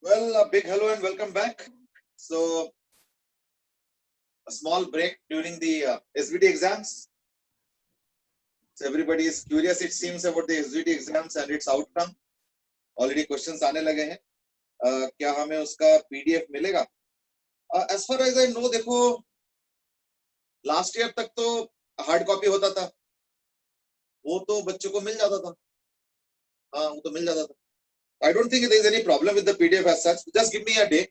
Well, a big hello and welcome back. So, a small break during the SVT exams. So, everybody is curious, it seems, about the SVT exams and its outcome. Already questions आने लगे हैं. क्या हमें उसका PDF मिलेगा? As far as I know, देखो, last year तक तो hard copy होता था. वो तो बच्चों को मिल जाता था. हाँ, वो तो मिल जाता था. I don't think there is any problem with the PDF as such. Just give me a day.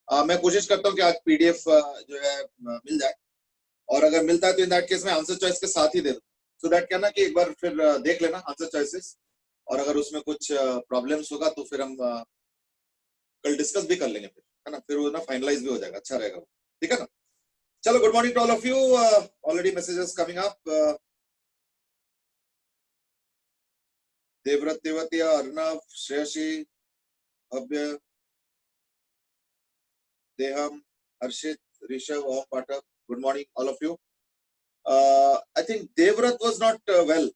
मैं कोशिश करता हूँ कि आज PDF जो है मिल जाए. और अगर मिलता है तो इन दैट केस में आंसर चॉइस के साथ ही दे दो, सो दैट क्या ना कि एक बार फिर देख लेना आंसर चॉइसेस, और अगर उसमें कुछ प्रॉब्लम्स होगा तो फिर हम कल डिस्कस भी कर लेंगे, फिर है ना, फिर वो ना फाइनलाइज भी हो जाएगा, अच्छा रहेगा वो, ठीक है ना. चलो, good morning to all of you. Already messages coming up. Devvrat, Devatiya, Arnav, Shreyasi, Bhavya, Deham, Harshit, Rishabh, Om Pathak, good morning all of you. I think Devrat was not well.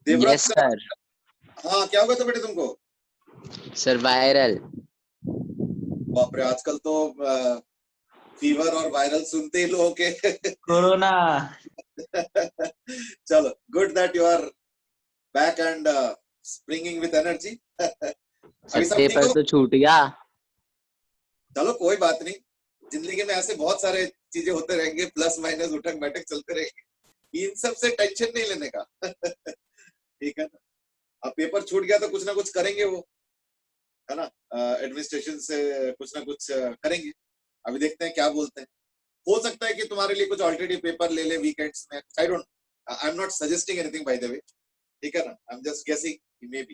Devvrat yes sir. हाँ, क्या हुआ था बेटे तुमको? Sir viral. बाप रे, आजकल तो फीवर और वायरल सुनते ही लोगों के कोरोना. चलो, good that you are back and springing with energy. Sir paper तो छूट गया. चलो, कोई बात नहीं, जिंदगी में ऐसे बहुत सारे चीजें होते रहेंगे, प्लस माइनस उठक बैठक चलते रहेंगे, इन सब से टेंशन नहीं लेने का. ठीक है ना. अब पेपर छूट गया तो कुछ ना कुछ करेंगे वो, है ना, एडमिनिस्ट्रेशन से कुछ ना कुछ करेंगे. अभी देखते हैं क्या बोलते हैं. हो सकता है कि तुम्हारे लिए कुछ ऑल्टरनेटिव पेपर ले ले वीकेंड्स में. आई am not suggesting anything by the way, ठीक है ना. I am just guessing, may be,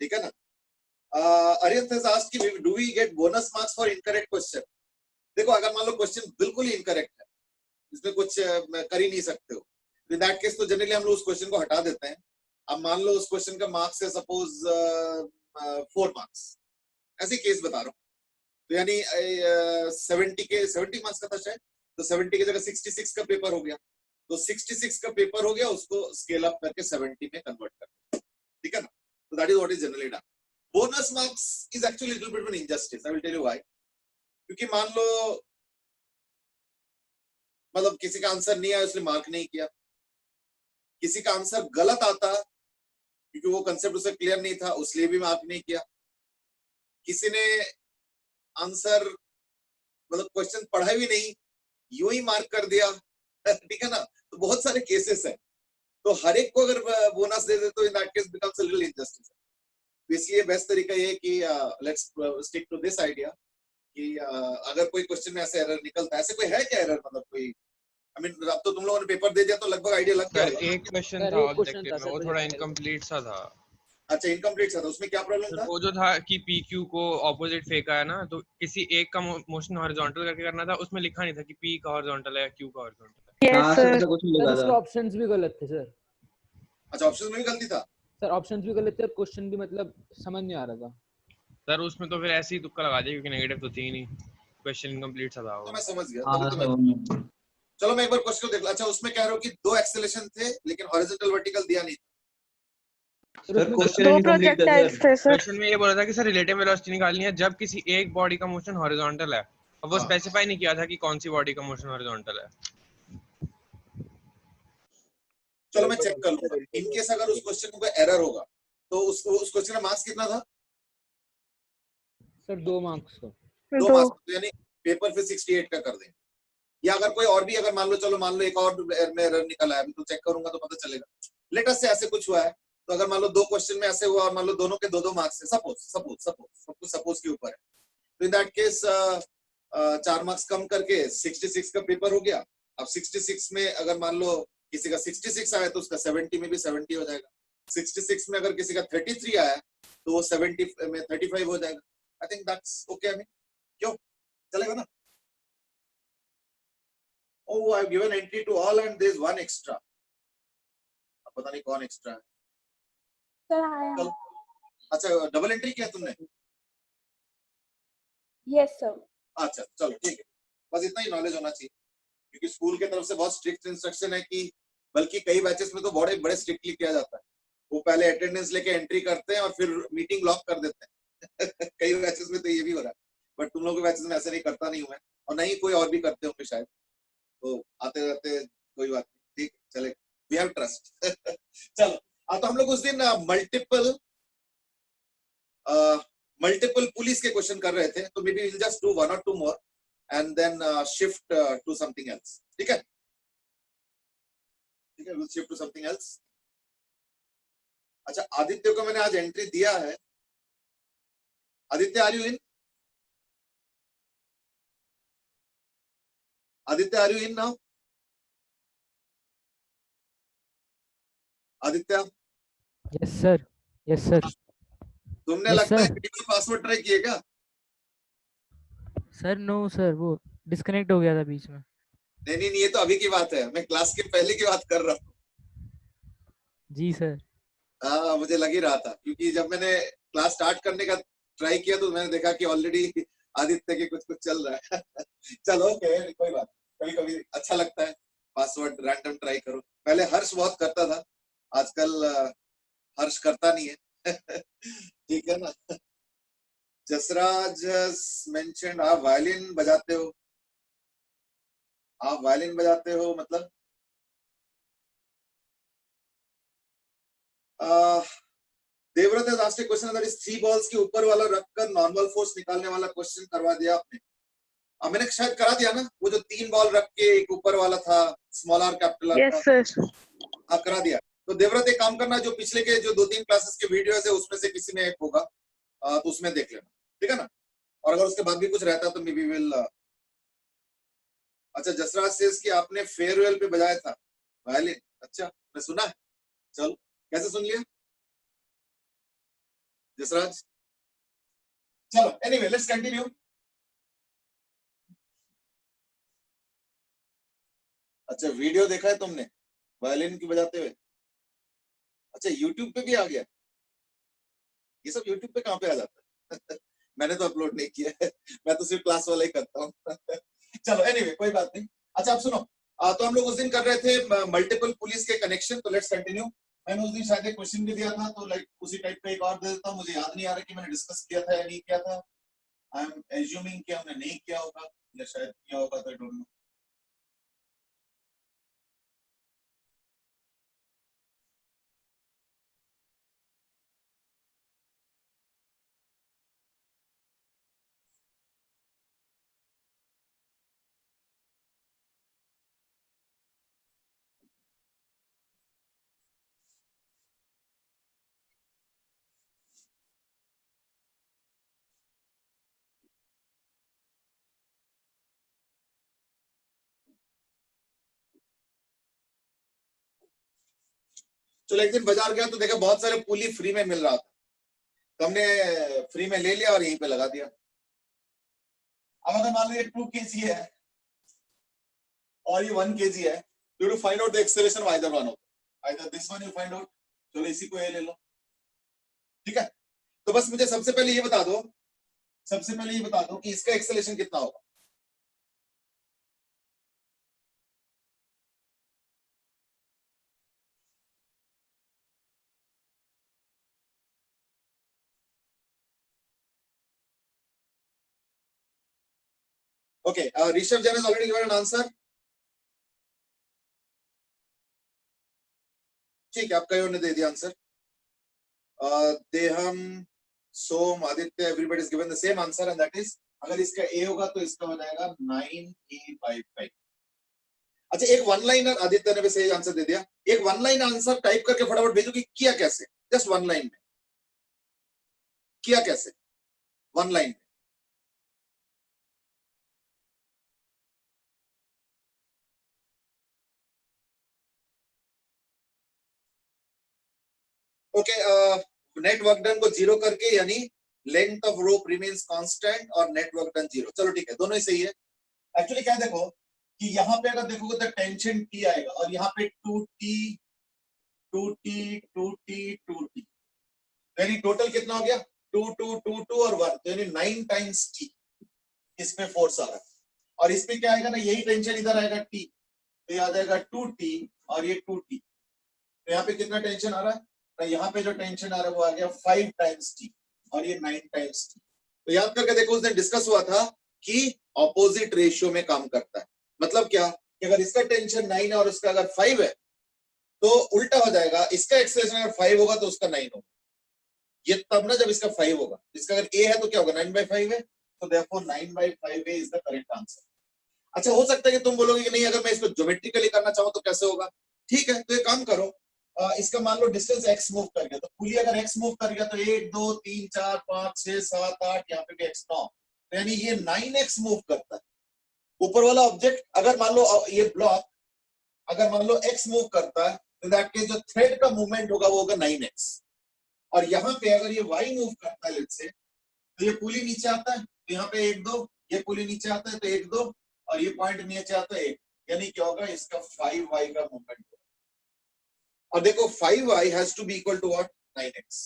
ठीक है ना. Ariyant has asked कि do we get bonus marks for incorrect question? देखो, अगर मान लो क्वेश्चन बिल्कुल ही इनकरेक्ट है, इसमें कुछ कर ही नहीं सकते हो, इन दैट केस तो जनरली हम लोग उस क्वेश्चन को हटा देते हैं. अब मान लो उस क्वेश्चन का मार्क्स है सपोज 4 मार्क्स, ऐसे केस बता रहा हूँ, तो यानी 70 मार्क्स का था शायद, तो 70 की जगह 66 का पेपर हो गया, तो 66 का पेपर हो गया, उसको स्केल अप करके 70 में कन्वर्ट कर, ठीक है ना. तो that is what is generally done. Bonus marks is actually little bit of an injustice. I will tell you why. क्योंकि मान लो मतलब किसी का आंसर नहीं आया, उसने मार्क नहीं किया, किसी का आंसर गलत आता क्योंकि वो कंसेप्ट उसे क्लियर नहीं था, उसलिए भी मार्क नहीं किया, किसी ने आंसर मतलब क्वेश्चन पढ़ा भी नहीं, यूं ही मार्क कर दिया, ठीक है ना. तो बहुत सारे केसेस हैं, तो हर एक को अगर बोनस दे दे तो in that case becomes a little injustice. इसलिए बेस्ट तरीका ये कि let's stick to this idea कि अगर कोई क्वेश्चन में ऐसे एरर निकलता है, ऐसे कोई है क्या एरर, मतलब कोई, आई मीन अब तो तुम लोगों ने पेपर दे दिया तो लगभग आइडिया लग गया होगा. एक क्वेश्चन था ऑब्जेक्टिव में, वो थोड़ा इनकम्प्लीट सा था. अच्छा, इनकम्प्लीट था, तो उसमें क्या प्रॉब्लम था? वो जो था कि पी क्यू को ऑपोजिट फेंका है ना, तो किसी एक का मोशन हॉरिजॉन्टल करके करना था, उसमें लिखा नहीं था कि पी का हॉरिजॉन्टल है या क्यू का हॉरिजॉन्टल है. हाँ सर, कुछ नहीं लिखा था. ऑप्शंस भी गलत थे सर. अच्छा, ऑप्शंस में भी गलती था सर, ऑप्शंस भी गलत थे और क्वेश्चन भी मतलब समझ नहीं आ रहा था. सर उसमें तो फिर ऐसे ही तुक्का लगा दिया क्योंकि नेगेटिव तो थी ही नहीं, क्वेश्चन इनकम्प्लीट सा था वो. तो मैं समझ गया, हाँ तभी तो मैं, चलो मैं एक बार क्वेश्चन को देख लो. अच्छा, उसमें कह रहे हो कि 2 एक्सेलेरेशन थे लेकिन हॉरिजॉन्टल वर्टिकल दिया नहीं था. सर क्वेश्चन इनकम्प्लीट था सर. क्वेश्चन में ये बोला था कि सर रिलेटिव वेलोसिटी निकालनी है जब किसी एक बॉडी का मोशन हॉरिजॉन्टल है, अब वो स्पेसिफाई नहीं किया था कि कौन सी बॉडी का मोशन हॉरिजॉन्टल है. चलो मैं चेक कर लूंगा. इनकेस अगर उस क्वेश्चन में कोई एरर होगा तो उस क्वेश्चन का मार्क्स कितना था सर? 2 मार्क्स का. 2 मार्क्स, तो यानी पेपर फिर 68 का कर देंगे. या अगर कोई और भी, अगर मान लो, चलो मान लो एक और में एरर निकला है, तो चेक करूंगा तो पता चलेगा. लेट अस से ऐसे कुछ हुआ है, तो अगर मान लो 2 क्वेश्चन में ऐसे हुआ और मान लो दोनों के 2-2 मार्क्स है, सपोज सब कुछ सपोज के ऊपर है, तो इन दैट केस 4 मार्क्स कम करके 66 का पेपर हो गया. अब 66 में अगर मान लो किसी का 66 आया तो उसका 70 में भी 70 हो जाएगा. 66 में अगर किसी का 33 आया तो वो 70 में 35 हो जाएगा. I think that's okay. I mean, क्यों चलेगा ना? Oh, I've given entry to all and there's one extra. अब पता नहीं कौन एक्स्ट्रा है. सर आया. अच्छा, डबल एंट्री किया तुमने? Yes sir. अच्छा, चलो ठीक है, बस इतना ही नॉलेज होना चाहिए, क्योंकि स्कूल की तरफ से बहुत स्ट्रिक्ट इंस्ट्रक्शन है कि बल्कि कई बैचेस में तो बड़े स्ट्रिक्टली किया जाता है वो पहले अटेंडेंस लेके एंट्री करते हैं और फिर मीटिंग लॉक कर देते हैं कई बैचेस में तो ये भी हो रहा है, बट तुम लोगों के बैचेस में ऐसा नहीं करता नहीं हूं मैं, और नहीं कोई और भी करते होंगे शायद, तो आते रहते कोई बात नहीं, ठीक चले, वी हैव ट्रस्ट चलो। तो हम लोग उस दिन मल्टीपल पुलिस के क्वेश्चन कर रहे थे, तो maybe will just do 1 or 2 more and then shift to something else, ठीक है, ठीक है, will shift to something else. अच्छा, आदित्य को मैंने आज एंट्री दिया है। Aditya, are you in? Aditya, are you in now? Aditya, yes sir, yes sir. तुमने Yes, लगता है sir. वीडियो पासवर्ड ट्राई किएगा? सर नो सर, वो डिस्कनेक्ट हो गया था बीच में। नहीं नहीं नहीं, ये तो अभी की बात है, मैं क्लास के पहले की बात कर रहा हूँ। जी सर। हाँ, मुझे लग ही रहा था, क्योंकि जब मैंने क्लास स्टार्ट करने का ट्राई किया तो मैंने देखा कि ऑलरेडी आदित्य के कुछ कुछ चल रहा है चलो ओके, कोई बात, कभी कभी अच्छा लगता है पासवर्ड रैंडम ट्राई करो। पहले हर्ष बहुत करता था, आजकल हर्ष करता नहीं है ठीक है ना। जसराज मेंशन आप वायलिन बजाते हो, आप वायलिन बजाते हो मतलब Devvrat has asked a question that is 3 balls के ऊपर वाला रखकर नॉर्मल फोर्स निकालने वाला क्वेश्चन करवा दिया आपने। मैंने शायद करा दिया ना, वो जो 3 बॉल रख के एक ऊपर वाला था, small are capital R Yes, sir. हाँ करा दिया। तो देवव्रत एक काम करना, जो पिछले के जो 2-3 क्लासेस के वीडियोस है उसमें से किसी में एक होगा, तो उसमें देख लेना, ठीक है ना। और अगर उसके बाद भी कुछ रहता तो मे बी विल। अच्छा, जसराज सेज कि आपने फेयरवेल पे बजाया था वायलिन, अच्छा मैं सुना है, चलो कैसे सुन लिया जसराज? चलो एनीवे लेट्स कंटिन्यू। अच्छा, वीडियो देखा है तुमने वायलिन की बजाते हुए? अच्छा, यूट्यूब पे भी आ गया ये सब? यूट्यूब पे कहाँ पे आ जाता है मैंने तो अपलोड नहीं किया है मैं तो सिर्फ क्लास वाला ही करता हूँ चलो एनीवे कोई बात नहीं। अच्छा आप सुनो, तो हम लोग उस दिन कर रहे थे मल्टीपल पुलिस के कनेक्शन, तो लेट्स कंटिन्यू। मैंने उस दिन शायद एक क्वेश्चन भी दिया था, तो लाइक उसी टाइप का एक और दे देता हूँ। मुझे याद नहीं आ रहा कि मैंने डिस्कस किया था या नहीं किया था। आई एम एज्यूमिंग कि हमने नहीं किया होगा या शायद किया होगा, तो आई डोंट नो। चलो एक दिन बाजार गया तो देखा बहुत सारे पुली फ्री में मिल रहा था, तो हमने फ्री में ले लिया और यहीं पे लगा दिया। अब अगर मान लीजिए 2 kg है और ये 1 kg है, you to find out the acceleration of either one of them. Either this one you find out, चलो इसी को ये ले लो, ठीक है। तो बस मुझे सबसे पहले ये बता दो, कि इसका एक्सेलरेशन कितना होगा। Okay, Rishabh Jain has already given an answer. ठीक है, आप कई ने दे दिया answer. Deham, Som, Aditya, everybody is given the same answer and that is, अगर इसका ए होगा तो इसका हो जाएगा 9A55। अच्छा, एक वन लाइनर आदित्य ने भी सही आंसर दे दिया। एक वन लाइन आंसर टाइप करके फटाफट भेजो कि किया कैसे, जस्ट वन लाइन में किया कैसे, वन लाइन में। ओके, नेट वर्क डन को 0 करके, यानी length of rope remains constant और नेट वर्क डन 0। चलो ठीक है, दोनों ही सही है। एक्चुअली क्या देखो कि यहाँ पे अगर देखोगे तो टेंशन T आएगा और यहाँ पे 2T 2T 2T 2T, यानी टोटल कितना हो गया 2 2 2 2 और 1, तो यानी 9 टाइम्स T इस पे फोर्स आ रहा है। और इस पे क्या आएगा ना, यही टेंशन इधर आएगा T, तो ये आ जाएगा 2T और ये 2T, तो यहाँ पे कितना टेंशन आ रहा है तो यहाँ पे जो टेंशन आ रहा है वो आ गया 5 टाइम्स टी और ये 9 टाइम्स टी। तो याद करके देखो उस दिन डिस्कस हुआ था कि ऑपोजिट रेशियो में काम करता है। मतलब क्या कि अगर इसका टेंशन 9 है और इसका अगर 5 है तो उल्टा हो जाएगा, इसका एक्सेलरेशन अगर 5 होगा तो उसका 9 होगा। ये तब ना जब इसका 5 होगा, इसका अगर a है तो क्या होगा 9/5 है, तो therefore 9/5 is the correct answer. अच्छा हो सकता है कि तुम बोलोगे कि नहीं अगर मैं इसको ज्योमेट्रिकली करना चाहूं तो कैसे होगा। ठीक है, तो एक काम करो, इसका मान लो डिस्टेंस x मूव कर गया, तो पुली अगर x मूव कर गया तो 1 2 3 4 5 6 7 8 यहाँ पे भी x 9, यानी ये 9x मूव करता है। ऊपर वाला ऑब्जेक्ट अगर मान लो ये ब्लॉक अगर मान लो x मूव करता है तो दैट के जो थ्रेड का मूवमेंट होगा वो होगा 9x। और यहाँ पे अगर ये y मूव करता है लेट्स से, तो ये पुली नीचे आता है तो यहाँ पे 1 2, ये पुली नीचे आता है तो 1 2 और ये पॉइंट नीचे आता है 1, यानी क्या होगा इसका 5y का मूवमेंट होगा। और देखो 5y has to be equal to what 9x,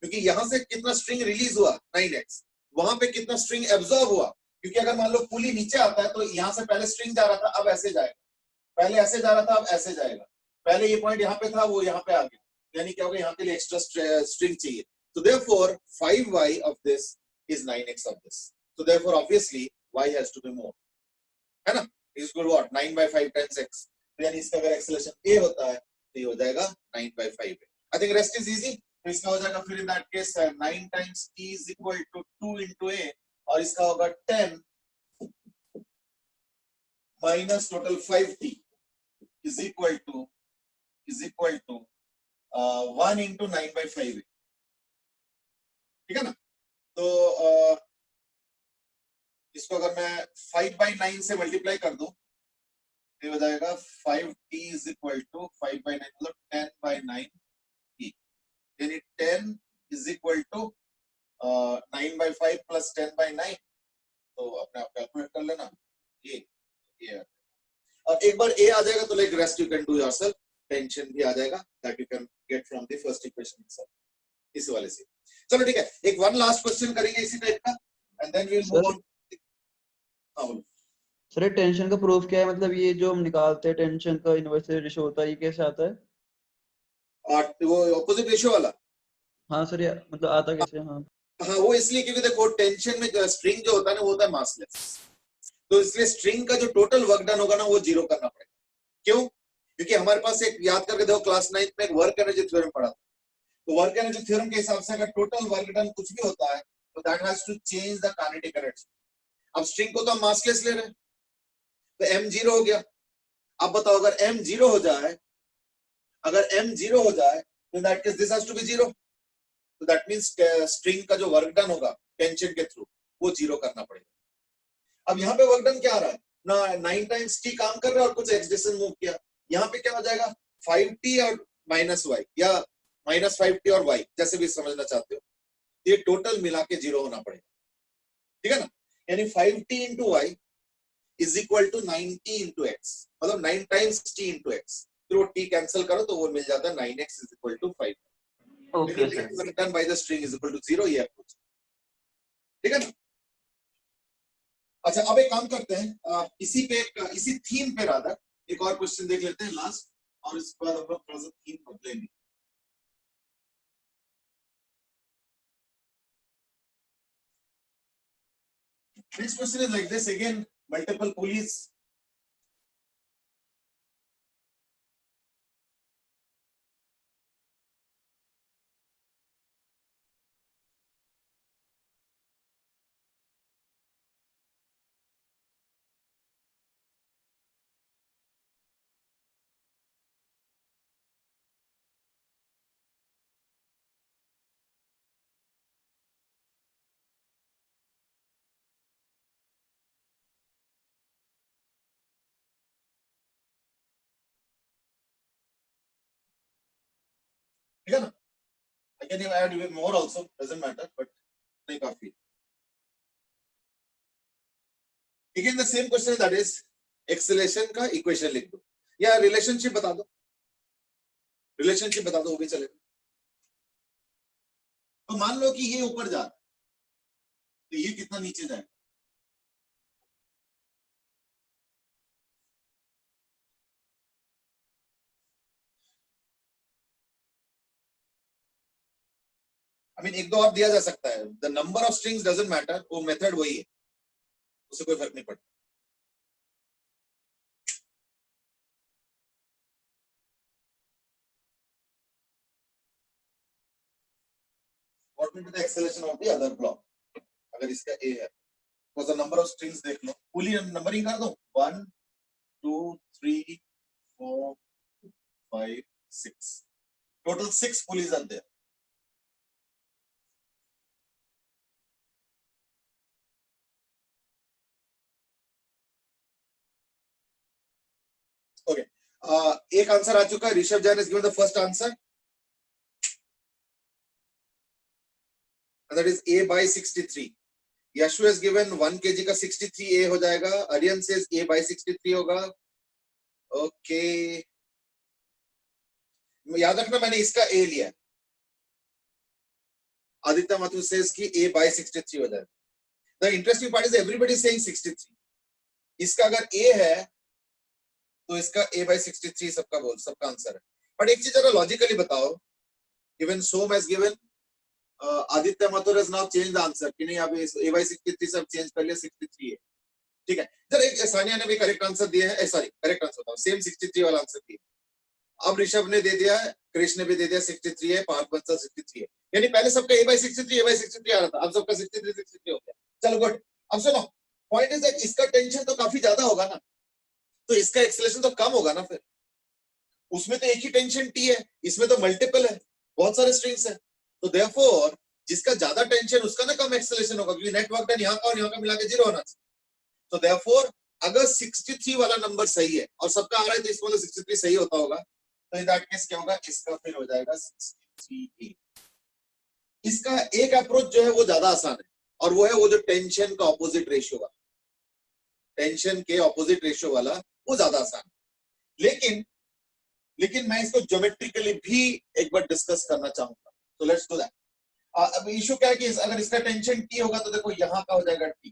क्योंकि यहां से कितना स्ट्रिंग रिलीज हुआ 9x, वहां पे कितना स्ट्रिंग एब्जॉर्ब हुआ, क्योंकि अगर मान लो पुली नीचे आता है तो यहां से पहले स्ट्रिंग जा रहा था अब ऐसे जाएगा, पहले ऐसे जा रहा था अब ऐसे जाएगा, पहले ये पॉइंट यहाँ पे था वो यहाँ पे आ गया, यानी क्या होगा यहाँ के लिए एक्स्ट्रा स्ट्रिंग चाहिए। So therefore 5y of this is 9x of this. So therefore obviously y has to be more, है ना, is equal to what 9/5 times x। तो यानी इसका अगर एक्सेलरेशन a होता है तो ये हो जाएगा 9/5। I think rest is easy। तो इसका हो जाएगा फिर in that case 9 times t is equal to 2 into a और इसका होगा 10 minus total 5t is equal to 1 into 9/5। ठीक है ना, तो इसको अगर मैं 5/9 से मल्टीप्लाई कर दूं तो हो जाएगा 5t is equal to 5/9 मतलब 10/9 t, यानी 10 is equal to 9/5 plus 10/9। तो अपने आप कैलकुलेट कर लेना ये और एक बार a आ जाएगा तो like rest you can do yourself, tension भी आ जाएगा that you can get from the first equation itself, इस वाले से। चलो ठीक है, एक वन लास्ट क्वेश्चन करेंगे इसी टाइप का and then we will move on. हां बोलो सर टेंशन का प्रूफ क्या है, मतलब ये जो हम निकालते हैं टेंशन का इनवर्स रेशियो होता है, ये कैसे आता है? और वो ऑपोजिट रेशियो वाला, हाँ सर, मतलब आता कैसे? हाँ हाँ वो इसलिए क्योंकि देखो टेंशन में जो स्ट्रिंग जो होता है ना वो होता है मासलेस, तो इसलिए स्ट्रिंग का जो टोटल वर्क डन होगा ना वो जीरो करना पड़ेगा। क्यों? क्योंकि हमारे पास एक याद करके देखो क्लास 9 में एक वर्क एनर्जी थ्योरम पढ़ा था, तो वर्क एनर्जी थ्योरम के हिसाब से अगर टोटल वर्क डन कुछ भी होता है तो that has to change the kinetic energy. अब स्ट्रिंग को तो हम मासलेस ले रहे हैं तो m जीरो हो गया। अब बताओ अगर m जीरो हो जाए, अगर m जीरो हो जाए तो that case this has to be zero, तो दैट मींस स्ट्रिंग का जो वर्क डन होगा टेंशन के थ्रू वो जीरो करना पड़ेगा। अब यहाँ पे वर्क डन क्या आ रहा है ना, 9 टाइम्स t काम कर रहा है और कुछ x डिस्टेंस मूव किया, यहाँ पे क्या हो जाएगा 5t और -y या -5t और y जैसे भी समझना चाहते हो, ये टोटल मिला के जीरो होना पड़ेगा। ठीक है ना, यानी 5t into y is equal to 9t into x, मतलब 9 times t into x, फिर वो t कैंसिल करो तो वो मिल जाता है 9x is equal to 5। Okay sir, return by the string is equal to 0, ये अप्रोच। ठीक है ना। अच्छा अब एक काम करते हैं, इसी थीम पे राधा एक और क्वेश्चन देख लेते हैं लास्ट, और इसके बाद हम लोग थोड़ा सा थीम बदलेंगे। Next question is like this, again multiple pulleys. ठीक है ना, I can add even more also, doesn't matter, but नहीं काफी। Again the same question, that is acceleration का इक्वेशन लिख दो या रिलेशनशिप बता दो, रिलेशनशिप बता दो वो भी चलेगा। तो मान लो कि ये ऊपर जा रहा है तो ये कितना नीचे जाएगा, आई मीन एक दो और दिया जा सकता है, the number of strings doesn't matter, वो मेथड वही है, उससे कोई फर्क नहीं पड़ता। What will be the acceleration of the other block? अगर इसका A है, तो the number of strings देख लो, पूरी नंबरिंग कर दो, 1 2 3 4 5 6, total 6 pulleys are there. Okay, एक आंसर आ चुका है, Rishabh Jain has given the first answer, and that is A by 63. Yeshu has given 1 kg का 63 A हो जाएगा, आर्यन says A by 63 होगा। ओके, याद रखना मैंने इसका A लिया है। आदित्य माथुर says कि A by 63 हो जाएगा। The interesting part is everybody is saying 63. इसका अगर A है तो इसका A by 63 सबका आंसर है। बट एक चीज जरा लॉजिकली बताओ, given Som has given, Aditya Mathur has now changed the answer कि नहीं, अब A by 63 सब चेंज कर लिया, 63 है, ठीक है। जरा एक सानिया ने भी करेक्ट आंसर दिया है, सॉरी करेक्ट आंसर बताओ, सेम 63 वाला आंसर दिया। अब ऋषभ ने दे दिया, कृष्ण ने भी दे दिया 63 है, पार्थ बंसल 63 है, यानी पहले सबका A by 63 आ रहा था, अब सबका 63 हो गया। चलो गुड। अब सुनो, पॉइंट इज दैट इसका टेंशन तो काफी ज्यादा होगा ना, तो इसका एक्सेलरेशन तो कम होगा ना फिर। उसमें तो एक ही टेंशन T है, इसमें तो मल्टीपल है, बहुत सारे स्ट्रिंग्स है, तो देयरफॉर जिसका ज्यादा टेंशन उसका ना कम एक्सेलरेशन होगा, क्योंकि नेटवर्क डन यहाँ का और यहाँ का मिला के 0 होना चाहिए। तो देयरफॉर अगर 63 वाला नंबर सही है और सबका आ रहा है तो इसको तो 63 सही होता होगा, तो इन दैट केस क्या होगा, इसका फिर हो जाएगा 63A। इसका एक अप्रोच जो है वो ज्यादा आसान है, और वो है वो जो टेंशन का ऑपोजिट रेशियो वाला, टेंशन के ऑपोजिट रेशियो वाला वो ज्यादा आसान है। लेकिन मैं इसको ज्योमेट्रिकली भी एक बार डिस्कस करना चाहूंगा, तो लेट्स डू दैट। अब इशू क्या है कि अगर इसका टेंशन T होगा तो देखो यहाँ का हो जाएगा T,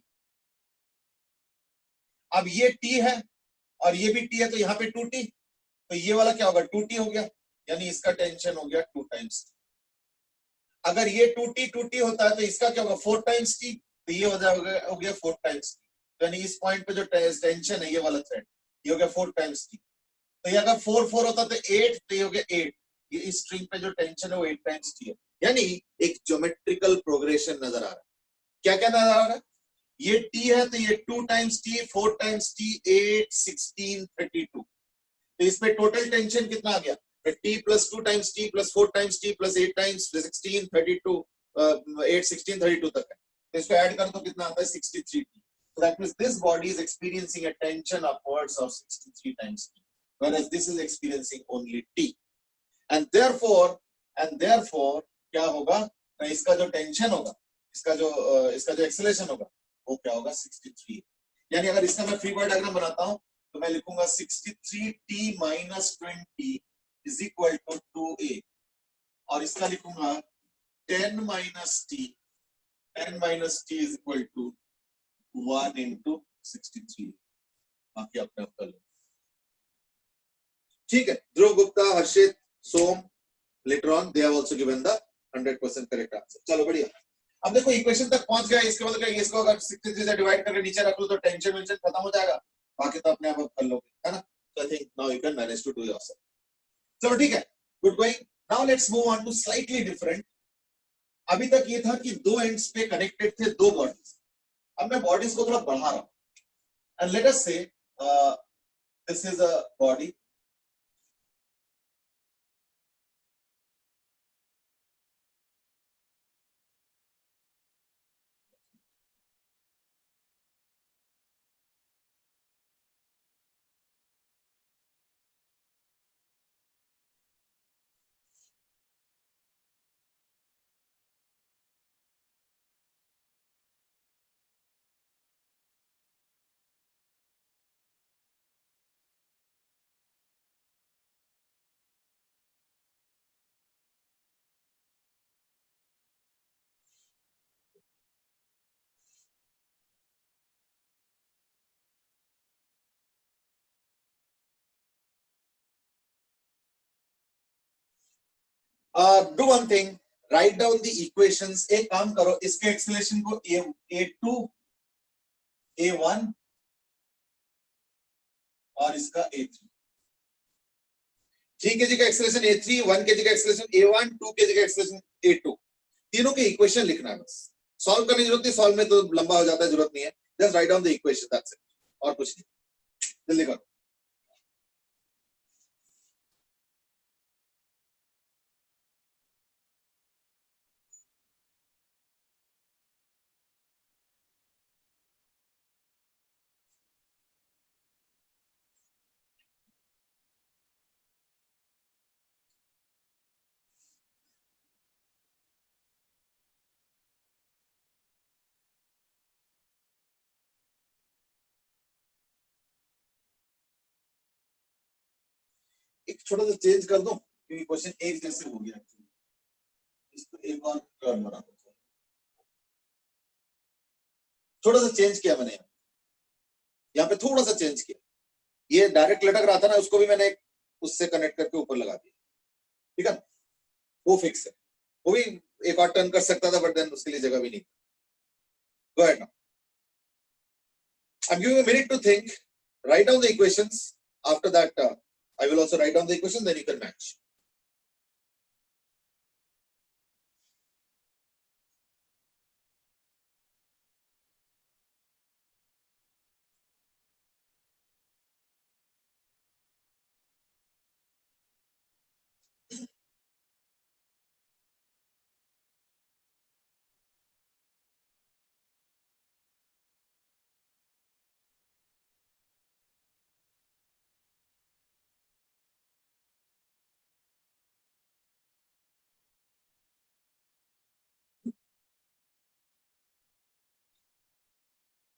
अब ये T है और ये भी T है, तो यहाँ पे 2T, तो ये वाला क्या होगा, 2T हो गया, यानी इसका टेंशन हो गया 2 टाइम्स। अगर ये 2T होता है तो इसका क्या होगा, 4 टाइम्स T, तो ये हो गया 4 टाइम्स T, यानी इस पॉइंट पे जो टेंशन है ये वाला थ्रेड, ये हो गया 4 टाइम्स T। तो ये अगर 4 होता तो 8, तो ये हो गया 8, ये इस स्ट्रिंग पे जो टेंशन है वो 8 टाइम्स T है, यानी एक ज्योमेट्रिकल प्रोग्रेशन नजर आ रहा है। क्या क्या नजर आ रहा है, ये T है तो ये 2 टाइम्स T, 4 टाइम्स T, 8 16 32, तो इसमें टोटल टेंशन कितना आ गया, T plus 2 times T plus 4 times T plus 8 times 16 32, 8 16 32 तक है, तो इसको ऐड कर तो कितना आता है 63T। So that means this body is experiencing a tension upwards of 63 times T, whereas this is experiencing only T, and therefore क्या होगा, इसका जो टेंशन होगा, इसका जो एक्सेलरेशन होगा वो क्या होगा 63। यानी अगर इसका मैं फ्री बॉडी डायग्राम बनाता हूं तो मैं लिखूंगा 63T minus 20 is equal to 2A, और इसका लिखूंगा 10 minus T is equal to 1 into 63। बाकी अपने आप कर लो, ठीक है। ध्रुव गुप्ता, हर्षित, सोम, later on they have also given the 100% correct answer। चलो बढ़िया। अब देखो इक्वेशन तक पहुंच गया, इसके मतलब क्या, इसको अगर 63 से डिवाइड करके नीचे रख लो तो टेंशन खत्म हो जाएगा, बाकी तो अपने आप कर लोगे, है ना। So I think now you can manage to do yourself। चलो ठीक है, good going. Now let's move on to slightly different. अभी तक ये था कि दो एंड्स पे कनेक्टेड थे दो बॉडीज, अब मैं बॉडीज को थोड़ा बढ़ा रहा हूं, एंड लेट अस से this is a body, do one thing, right down the equations. एक काम करो, इसके एक्सेलरेशन को a2 a1 और इसका a3। 3 kg का एक्सेलरेशन a3, 1 kg का एक्सेलरेशन a1, 2 kg का एक्सेलरेशन a2, तीनों के इक्वेशन लिखना है। बस सॉल्व करने की जरूरत नहीं, सॉल्व में तो लंबा हो जाता है, जरूरत नहीं है। Just right down the equation, that's it, और कुछ नहीं। जल्दी करो। एक छोटा सा चेंज कर दो, क्योंकि क्वेश्चन एक जैसे हो गया। इसको एक और टर्न बना दो, थोड़ा सा चेंज किया मैंने यहाँ पे, थोड़ा सा चेंज किया। ये डायरेक्ट लटक रहा था ना, उसको भी मैंने उससे कनेक्ट करके ऊपर लगा दिया, ठीक है। वो फिक्स है, वो भी एक और टर्न कर सकता था, बट देन उसके लिए जगह भी नहीं। Go ahead now, I am giving a minute to think, write down the equations. After that I will also write down the equation, then you can match.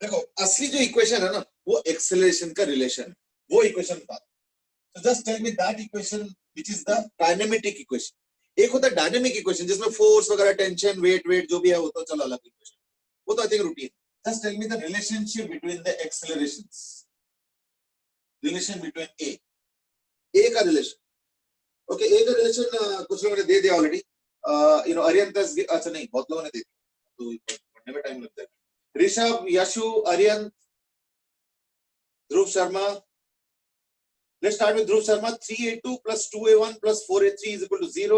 देखो असली जो इक्वेशन है ना, वो एक्सेलरेशन का रिलेशन है, वो इक्वेशन बता दो। So just tell me that equation which is the kinematic equation. एक होता है डायनेमिक इक्वेशन जिसमें फोर्स वगैरह, टेंशन, वेट जो भी है वो तो चलो अलग इक्वेशन, वो तो I think routine. Just tell me the relationship between the accelerations. Relation between A का रिलेशन। ओके, A का रिलेशन कुछ लोगों ने दे दिया ऑलरेडी। अरियंत, अच्छा नहीं, बहुत लोगों ने दे दिया, तो पढ़ने में टाइम लगता है। ऋषभ, यशु, अरियंत, ध्रुव Sharma. Let's start with Dhruv Sharma. 3a2 plus 2a1 plus 4a3 is equal to 0.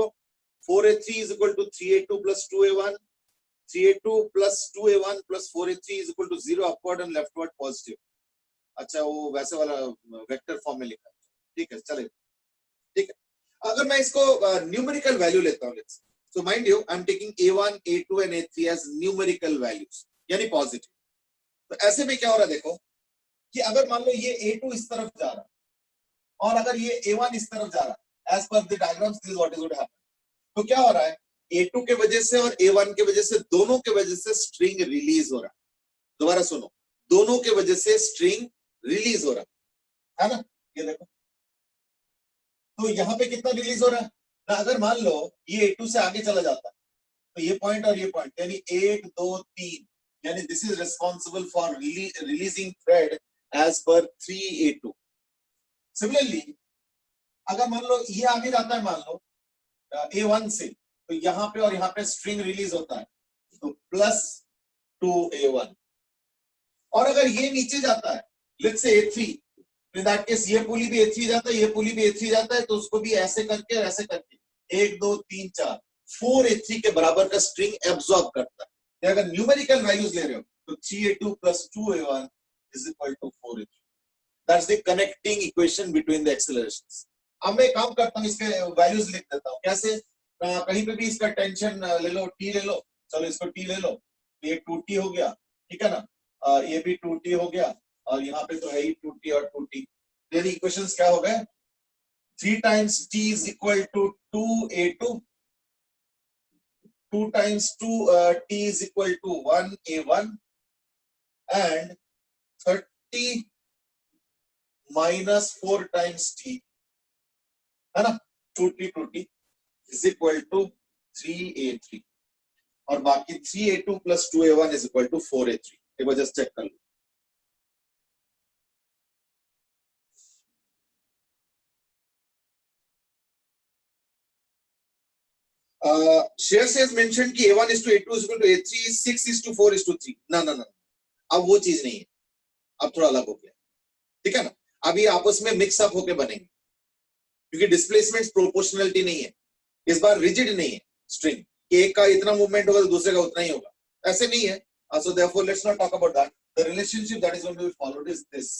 4a3 is equal to 3a2 plus 2a1. 3a2 plus 2a1 plus 4a3 is equal to 0. Upward and leftward positive. अच्छा, वो वैसे वाला vector form में लिखा है, ठीक है, चले, ठीक है। अगर मैं इसको न्यूमेरिकल वैल्यू लेता हूँ, let's, so mind you, I'm taking a1, a2 and a3 as numerical values, यानी पॉजिटिव। तो ऐसे में क्या हो रहा है, देखो कि अगर मान लो ये a2 इस तरफ जा रहा है और अगर ये A1 इस तरफ जा रहा है, as per the diagrams, this is what is going to happen. तो क्या हो रहा है, A2 के वजह से और A1 के वजह से, दोनों के वजह से स्ट्रिंग रिलीज हो रहा है। दोबारा सुनो, दोनों के वजह से स्ट्रिंग रिलीज हो रहा है ना, ये देखो। तो यहाँ पे कितना रिलीज हो रहा है ना, अगर मान लो ये A2 से आगे चला जाता है, तो ये पॉइंट और ये पॉइंट, यानी 1 2 3, यानी this is responsible for releasing thread edge पर 3a2। सिमिलरली अगर मान लो ये आगे जाता है, मान लो A1 से, तो यहाँ पे और यहाँ पे स्ट्रिंग रिलीज होता है, तो +2a1। और अगर ये नीचे जाता है, let's say A3, in that case ये पुली भी A3 जाता है, ये पुली भी A3 जाता है, तो उसको भी ऐसे करके और ऐसे करके 1 2 3 4 4a3 के बराबर का स्ट्रिंग एब्सॉर्ब करता है। तो अगर न्यूमेरिकल वैल्यूज ले रहे हो, तो 3a2 plus 2a1 is equal to 4a3. That's the connecting equation between the accelerations. अब मैं काम करता हूँ, इसके वैल्यूज लिख देता हूँ। कैसे? कहीं पे भी इसका टेंशन ले लो, T ले लो, चलो इसको T ले लो, ये 2T हो गया, ठीक है ना, ये भी 2T हो गया, और यहाँ पे तो है ही 2T और 2T। यानी इक्वेशंस क्या हो गए, 3 times T is equal to 2a2, 2 times 2 T is equal to 1a1, and 30 minus 4 times T, है ना, 2T is equal to 3a3, और बाकी 3a2 plus 2a1 is equal to 4a3। एक बार जस्ट चेक कर लो। Shreyas has mentioned कि A1 is to A2 is equal to A3, 6 is to 4 is to 3. ना ना ना, अब वो चीज नहीं है, अब थोड़ा अलग हो गया, ठीक है ना। अब ये आपस में मिक्स अप होके बनेंगे, क्योंकि डिस्प्लेसमेंट प्रोपोर्शनलिटी नहीं है, इस बार रिजिड नहीं है स्ट्रिंग, एक का इतना मूवमेंट होगा तो दूसरे का उतना ही होगा, ऐसे नहीं है। So therefore let's not talk about that. The relationship that is going to be followed is this,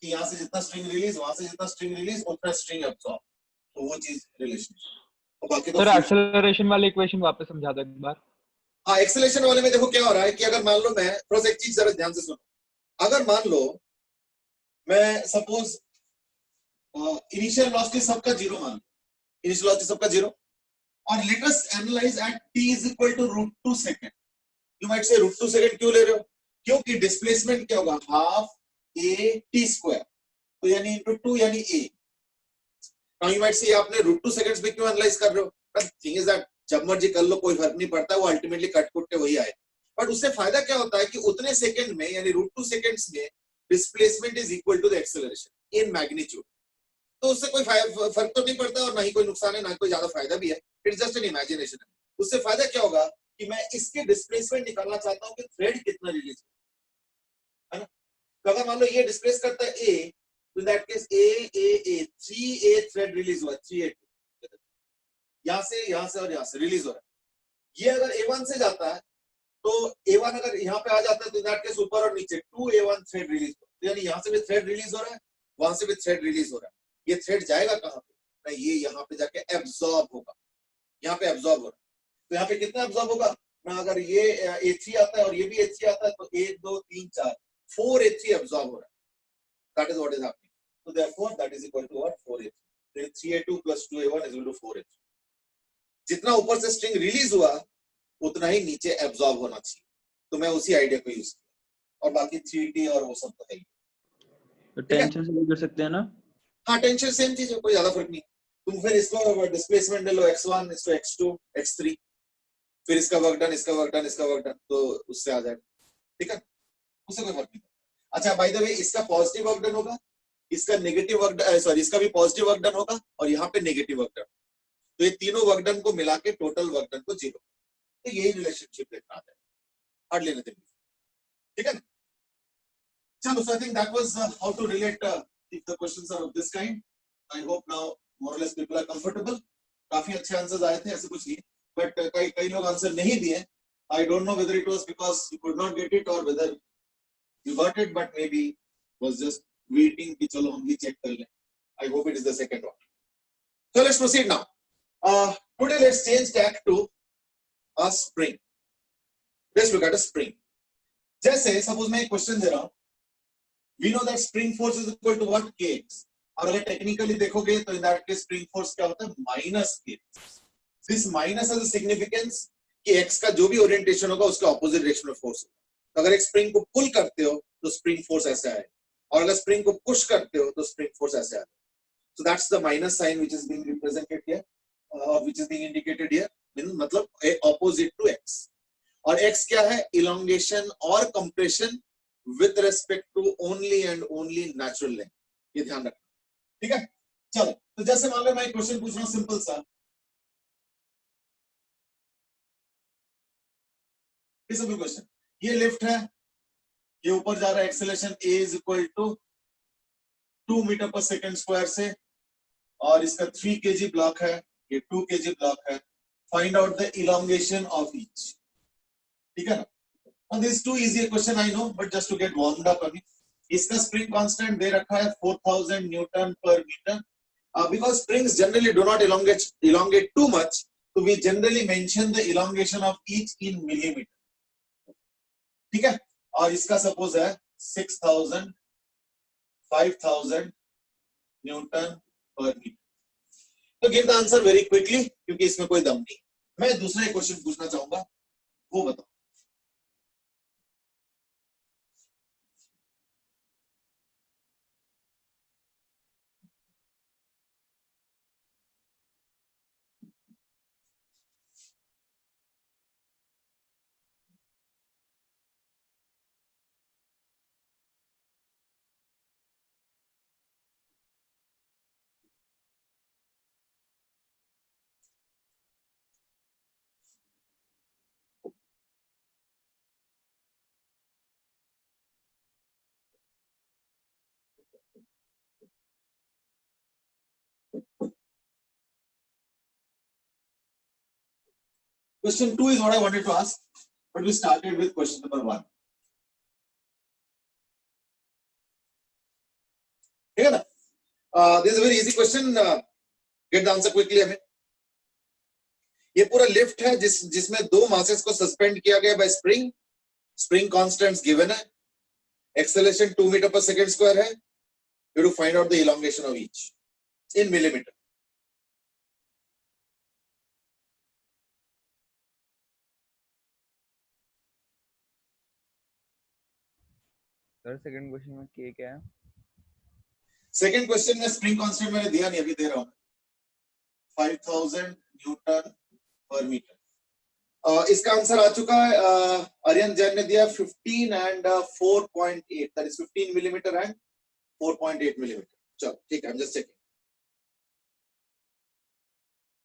कि यहाँ से जितना स्ट्रिंग रिलीज, वहां से जितना स्ट्रिंग रिलीज उतना स्ट्रिंग एब्सॉर्ब, तो वो चीज रिलेशनशिप। तो बाकी तो सर एक्सेलरेशन वाली इक्वेशन वापस समझा दो एक बार। हाँ, एक्सेलरेशन वाले में देखो क्या हो रहा है कि अगर मान लो मैं थोड़ा सा एक चीज जरा ध्यान से सुनो, अगर मान लो मैं सपोज इनिशियल वेलोसिटी सबका जीरो मान लो, इनिशियल वेलोसिटी सबका जीरो, और let us analyse at t is equal to √2 second. You might say √2 second क्यों ले रहे हो, क्योंकि डिस्प्लेसमेंट क्या होगा, हाफ a t स्क्वायर, तो यानी इनटू 2 यानी a। नाउ यू माइट से आपने √2 सेकंड्स में क्यों एनालाइज कर रहे हो, बट थिंग इज दैट जब मर्जी कर लो कोई फर्क नहीं पड़ता, वो अल्टीमेटली कट कुट के वही आए। बट उससे फायदा क्या होता है कि उतने सेकंड में यानी √2 सेकंड्स में displacement is equal to the acceleration in magnitude, तो उससे कोई फर्क तो नहीं पड़ता और ना ही कोई नुकसान है, ना कोई ज्यादा फायदा भी है, इट्स जस्ट एन इमेजिनेशन। उससे फायदा क्या होगा कि मैं इसके डिस्प्लेसमेंट निकालना चाहता हूं कि थ्रेड कितना रिलीज है ना। तो अगर मान लो ये डिस्प्लेस करता है a, तो in that case a 3a thread release हुआ, 3a, यहां से और यहां से रिलीज हो रहा है। ये अगर a1 से जाता है तो a1 अगर यहाँ पे आ जाता है तो इन दैट केस ऊपर और नीचे 2a1 थ्रेड रिलीज हो, तो यानी यहाँ से भी थ्रेड रिलीज हो रहा है, वहां से भी थ्रेड रिलीज हो रहा है। ये थ्रेड जाएगा कहां पे, ना ये यहाँ पे जाके एब्सॉर्ब होगा, यहाँ पे एब्सॉर्ब हो रहा है, तो यहाँ पे कितना एब्सॉर्ब होगा ना, अगर ये A3 आता है और ये भी A3 आता है तो 1 2 3 4 4 A3 एब्सॉर्ब हो रहा है, that is what is happening. So therefore that is equal to what, 4a3, then 3a2 plus 2a1 is equal to 4a3। जितना ऊपर से स्ट्रिंग रिलीज हुआ उतना ही नीचे एब्सॉर्ब होना चाहिए, तो मैं उसी आइडिया को यूज किया, और बाकी 3t और वो सब तो है ही। तो टेंशन से भी कर सकते हैं ना। हाँ, टेंशन सेम चीज है, कोई ज्यादा फर्क नहीं। तुम फिर इसको डिस्प्लेसमेंट ले लो x1, इसको x2, x3, फिर इसका वर्क डन, इसका वर्क डन, इसका वर्क डन, तो उससे आ जाएगा, ठीक है, उससे कोई फर्क नहीं। अच्छा बाय द वे, इसका पॉजिटिव वर्क डन होगा, इसका नेगेटिव वर्क, सॉरी इसका भी पॉजिटिव वर्क डन होगा, और यहाँ पे नेगेटिव वर्क डन, तो ये तीनों वर्क डन को मिला के टोटल वर्क डन को 0, तो यही रिलेशनशिप देखना है, हट लेने देंगे, ठीक है ना। चलो, so I think that was how to relate if the questions are of this kind. I hope now more or less people are comfortable. काफी अच्छे आंसर्स आए थे, ऐसे कुछ नहीं, बट कई लोग आंसर नहीं दिए। I don't know whether it was because you could not get it or whether you got it, but maybe was just waiting कि चलो हम भी चेक कर लें। I hope it is the second one. So let's proceed now. Today let's change tack to a spring. Let's look at a spring. जैसे suppose मैं एक question दे रहा हूं, we know that spring force is equal to what, kx, और अगर technically देखोगे तो in that case spring force क्या होता है, minus k। This minus has a significance कि x का जो भी ओरिएंटेशन होगा उसके ऑपोजिट डायरेक्शन में फोर्स होगा। तो अगर एक स्प्रिंग को पुल करते हो तो स्प्रिंग फोर्स ऐसे आएगा, और अगर स्प्रिंग को पुश करते हो तो स्प्रिंग फोर्स ऐसे आएगा। So that's the minus sign which is being represented here, which is being indicated here, मतलब ऑपोजिट टू x। और x क्या है, इलोंगेशन और compression with respect to only and only natural length, ये ध्यान रखना, ठीक है। चलो, तो जैसे मान लो मैं एक क्वेश्चन पूछ रहा हूं सिंपल सा, सिंपल क्वेश्चन, ये लिफ्ट है, ये ऊपर जा रहा है, acceleration a is equal to 2 metre पर सेकंड स्क्वायर से, और इसका 3 kg ब्लॉक है, ये 2 kg ब्लॉक है, find out the elongation of each, ठीक है ना। Now this is too easy a question I know, but just to get warmed up अभी, इसका स्प्रिंग कांस्टेंट दे रखा है 4000 न्यूटन पर metre, because springs generally do not elongate too much, so we generally mention the elongation of each in millimeter, ठीक है। और इसका suppose है 6000 5000 न्यूटन पर मीटर। तो give the answer very quickly, क्योंकि इसमें कोई दम नहीं। मैं दूसरा क्वेश्चन पूछना चाहूंगा, वो बताओ। Question 2 is what I wanted to ask, but we started with question number 1. ठीक है ना? This is a very easy question. Get the answer quickly. हमें ये पूरा लिफ्ट है जिसमें दो मासेस को सस्पेंड किया गया bye spring. Spring constants given है. एक्सेलरेशन 2 मीटर पर सेकंड स्क्वायर है. You have to find out the elongation of each in millimeter. Sir second question में के क्या है? सेकंड क्वेश्चन में स्प्रिंग कांस्टेंट मैंने दिया नहीं, अभी दे रहा हूं. 5000 न्यूटन पर मीटर. इसका आंसर आ चुका है. आर्यन जैन ने दिया 15 and 4.8, that is 15 millimeter and 4.8 millimeter. चलो ठीक है, I'm just checking.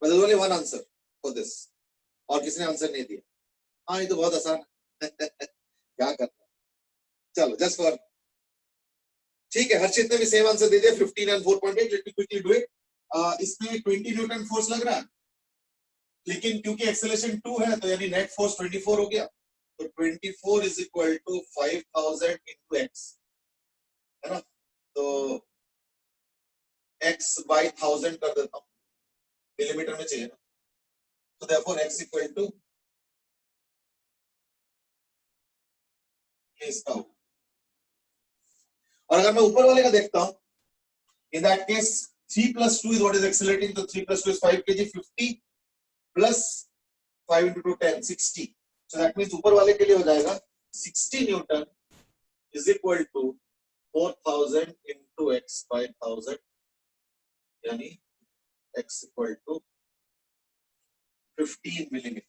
But there's only one answer for this. और किसने आंसर नहीं दिया? हाँ, ये तो बहुत आसान है. क्या करना? चलो जस्ट फॉर, ठीक है, हर्षित ने भी सेम आंसर दे दिया 15 and 4.8. Let me quickly do it. इसमें 20 न्यूटन फोर्स लग रहा है, लेकिन क्योंकि एक्सेलरेशन 2 है तो यानी नेट फोर्स 24 हो गया. तो 24 is equal to 5000 into x, है ना? तो x by 1000 कर देता हूं, मिलीमीटर में चाहिए ना. तो देयरफॉर x इक्वल टू इसका. और अगर मैं ऊपर वाले का देखता हूं, इन that case 3 plus 2 is what is accelerating. तो 3 plus 2 is 5 kg. 50 plus 5 into 2 10 60. So that means ऊपर वाले के लिए हो जाएगा 60 Newton is equal to 4000 into x by 1000, यानी x equal to 15 मिलीमीटर.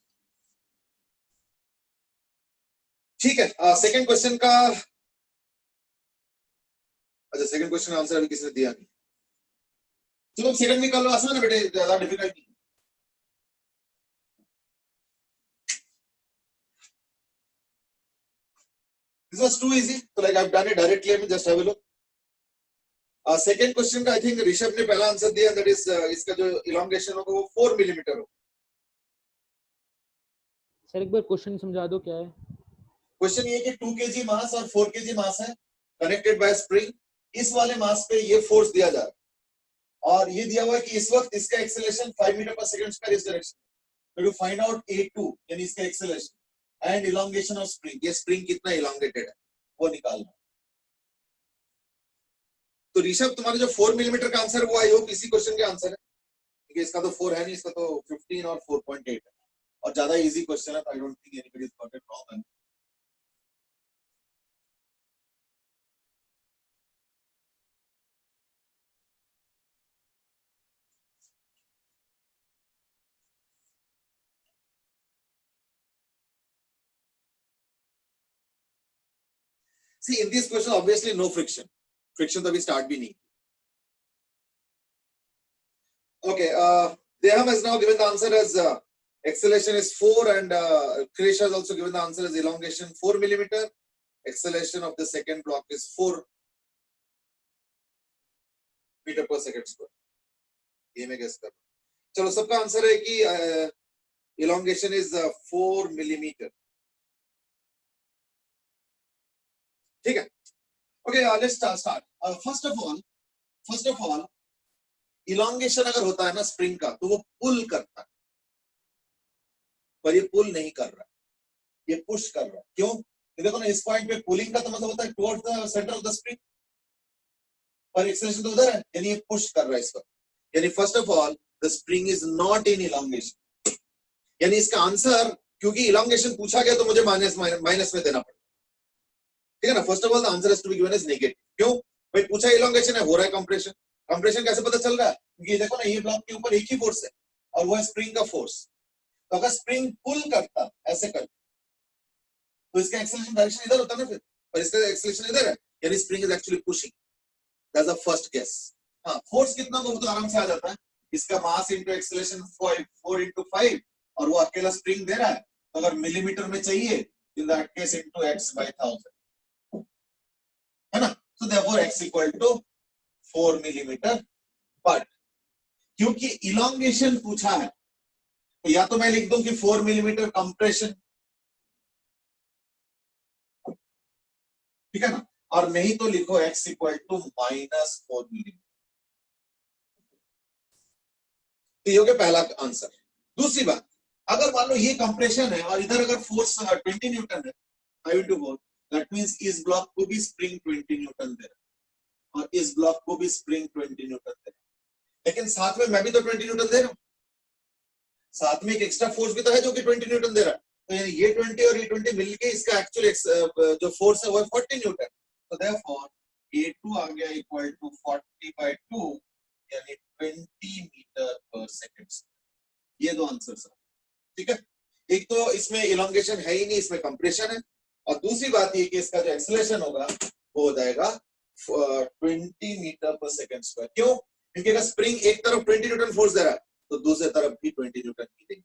ठीक है. सेकंड क्वेश्चन का, अच्छा सेकंड क्वेश्चन आंसर अभी किसी ने दिया नहीं. चलो सेकंड में कर लो, आसान है बेटे, ज्यादा डिफिकल्ट नहीं. This was too easy, so like I've done it directly. Let me just have a look. Second question का I think ऋषभ ने पहला आंसर दिया, that is इसका जो elongation होगा वो 4 मिलीमीटर हो. सर एक बार क्वेश्चन समझा दो क्या है. क्वेश्चन ये कि 2 kg मास और 4 kg मास है, कनेक्टेड बाय स्प्रिंग. इस वाले मास पे ये फोर्स दिया जा रहा है, और ये दिया हुआ है कि इस वक्त इसका एक्सेलरेशन 5 मीटर पर सेकंड स्क्वायर इस direction. To find out a2 यानी इसका acceleration and elongation of spring. ये स्प्रिंग कितना इलोंगेटेड है वो निकालना. तो ऋषभ तुम्हारा जो 4 मिलीमीटर का आंसर वो आई होप इसी क्वेश्चन के आंसर है, क्योंकि इसका तो 4 है नहीं, इसका तो 15 और 4.8 है, और ज्यादा इजी क्वेश्चन है. I don't think anybody has got it wrong. See, in this question, obviously no friction. Friction तो अभी start भी नहीं. Okay, Deham has now given the answer as acceleration is 4, and Krish has also given the answer as elongation 4 millimeter. Acceleration of the second block is 4 meter per second square. ये मैं guess कर रहा हूँ. चलो सबका answer है कि elongation is 4 millimeter. ठीक है. Okay, let's start. First of all, elongation अगर होता है ना स्प्रिंग का, तो वो पुल करता है, पर ये पुल नहीं कर रहा, ये पुश कर रहा है. क्यों? देखो ना, इस पॉइंट पे पुलिंग का तो मतलब होता है towards the centre of the spring, पर एक्सेलरेशन तो उधर है, यानी ये पुश कर रहा है इसको. यानी first of all the spring is not in elongation. यानी इसका आंसर, क्योंकि इलोंगेशन पूछा गया तो मुझे माइनस में देना पड़ेगा. ठीक है ना? First of all the answer has to be given as negative. क्यों भाई? पूछा इलोंगेशन है, हो रहा है कंप्रेशन. कंप्रेशन कैसे पता चल रहा है? क्योंकि देखो ना, ये ब्लॉक के ऊपर एक ही फोर्स है और वो है स्प्रिंग का फोर्स. तो अगर स्प्रिंग पुल करता ऐसे कर, तो इसका एक्सेलरेशन डायरेक्शन इधर होता ना फिर, पर इसका एक्सेलरेशन इधर है, यानी spring is actually pushing. That's the first guess. हां, फोर्स कितना हो तो आराम से आ जाता है. इसका मास इनटू एक्सेलरेशन 4 into 5, और वो अकेला स्प्रिंग दे रहा है, तो अगर मिलीमीटर में चाहिए, इन that case into x by 1000, है ना? So therefore x equal to 4 millimeter. But क्योंकि elongation पूछा है, तो या तो मैं लिख दूं कि 4 मिलीमीटर कंप्रेशन, ठीक है ना, और नहीं तो लिखो x इक्वल टू -4 मिलीमीटर। तो ये हो गया पहला आंसर। दूसरी बात, अगर मान लो ये कंप्रेशन है और इधर अगर फोर्स 20 न्यूटन है, 5 × 4, दैट मींस इस ब्लॉक को भी स्प्रिंग 20 न्यूटन दे रहा और इस ब्लॉक को भी स्प्रिंग 20 न्यूटन दे रहा, लेकिन साथ में मैं भी तो 20 न्यूटन दे रहा हूं, साथ में एक एक्स्ट्रा फोर्स भी तो है जो कि 20 न्यूटन दे रहा है। तो यानी ये 20 और ये 20 मिलके इसका एक्चुअल जो फोर्स है वो 40 न्यूटन। तो देयरफॉर A2 आ गया इक्वल टू 40/2 यानी 20 मीटर पर सेकंड। ये दो आंसर्स है, ठीक है। एक तो इसमें इलोंगेशन है ही नहीं, इसमें कंप्रेशन है, और दूसरी बात ये कि इसका जो एक्सेलरेशन होगा वो हो जाएगा 20 मीटर पर सेकंड स्क्वायर। क्यों? क्योंकि अगर स्प्रिंग एक तरफ 20 न्यूटन फोर्स दे रहा है तो दूसरी तरफ भी 20 न्यूटन की देंगे।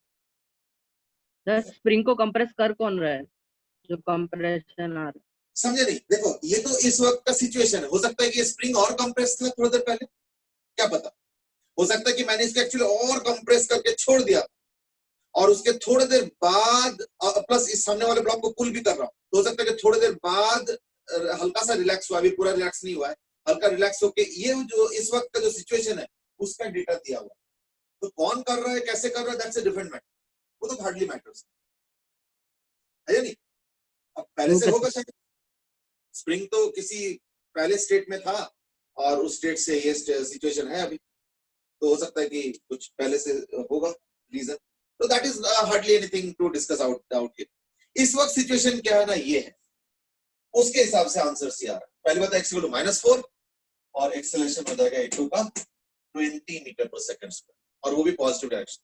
सर स्प्रिंग को कंप्रेस कर कौन रहा है, जो कंप्रेशन आ रहा है? समझे नहीं? देखो ये तो इस वक्त का सिचुएशन है, हो सकता है कि ये स्प्रिंग और कंप्रेस था थोड़ी देर पहले, क्या पता, हो सकता है कि मैंने इसको एक्चुअली और कंप्रेस करके छोड़ दिया और उसके थोड़ी देर बाद प्लस इस सामने वाले ब्लॉक को पुल भी कर रहा हूं, तो हो सकता है कि थोड़ी देर बाद हल्का सा रिलैक्स हुआ, अभी पूरा रिलैक्स नहीं हुआ है, हल्का रिलैक्स होके ये जो इस वक्त का जो सिचुएशन है उसका डेटा दिया हुआ। तो कौन कर रहा है, कैसे कर रहा है, दैट्स अ डिफरेंट मैटर, वो तो हार्डली मैटर्स है या नहीं। अब पहले से होगा शायद, स्प्रिंग तो किसी पहले स्टेट में था और उस स्टेट से ये सिचुएशन है अभी, तो हो सकता है कि कुछ पहले से होगा रीजन। तो that is hardly anything to discuss out here. इस वक्त सिचुएशन क्या है ना, ये है, उसके हिसाब से आंसर सी आ रहा है। पहली बात x इक्वल टू -4 और एक्सेलरेशन हो जाएगा A2 का 20 मीटर पर सेकंड स्क्वायर, और वो भी पॉजिटिव डायरेक्शन,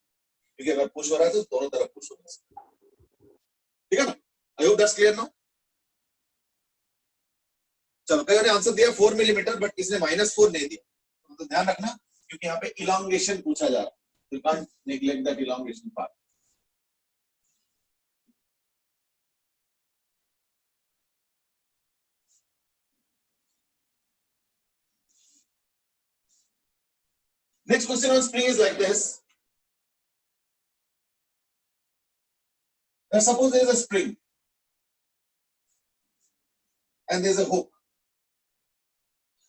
क्योंकि अगर पुश हो रहा है तो दोनों तरफ पुश हो रहा है, ठीक है ना। I hope that's clear now. चलो, कई ने आंसर दिया 4 मिलीमीटर, बट इसने -4 नहीं दिया, तो ध्यान रखना क्योंकि यहाँ पे इलोंगेशन पूछा जा रहा है, you can't neglect that elongation part. Next question on spring is like this. Now suppose there is a spring and there is a hook,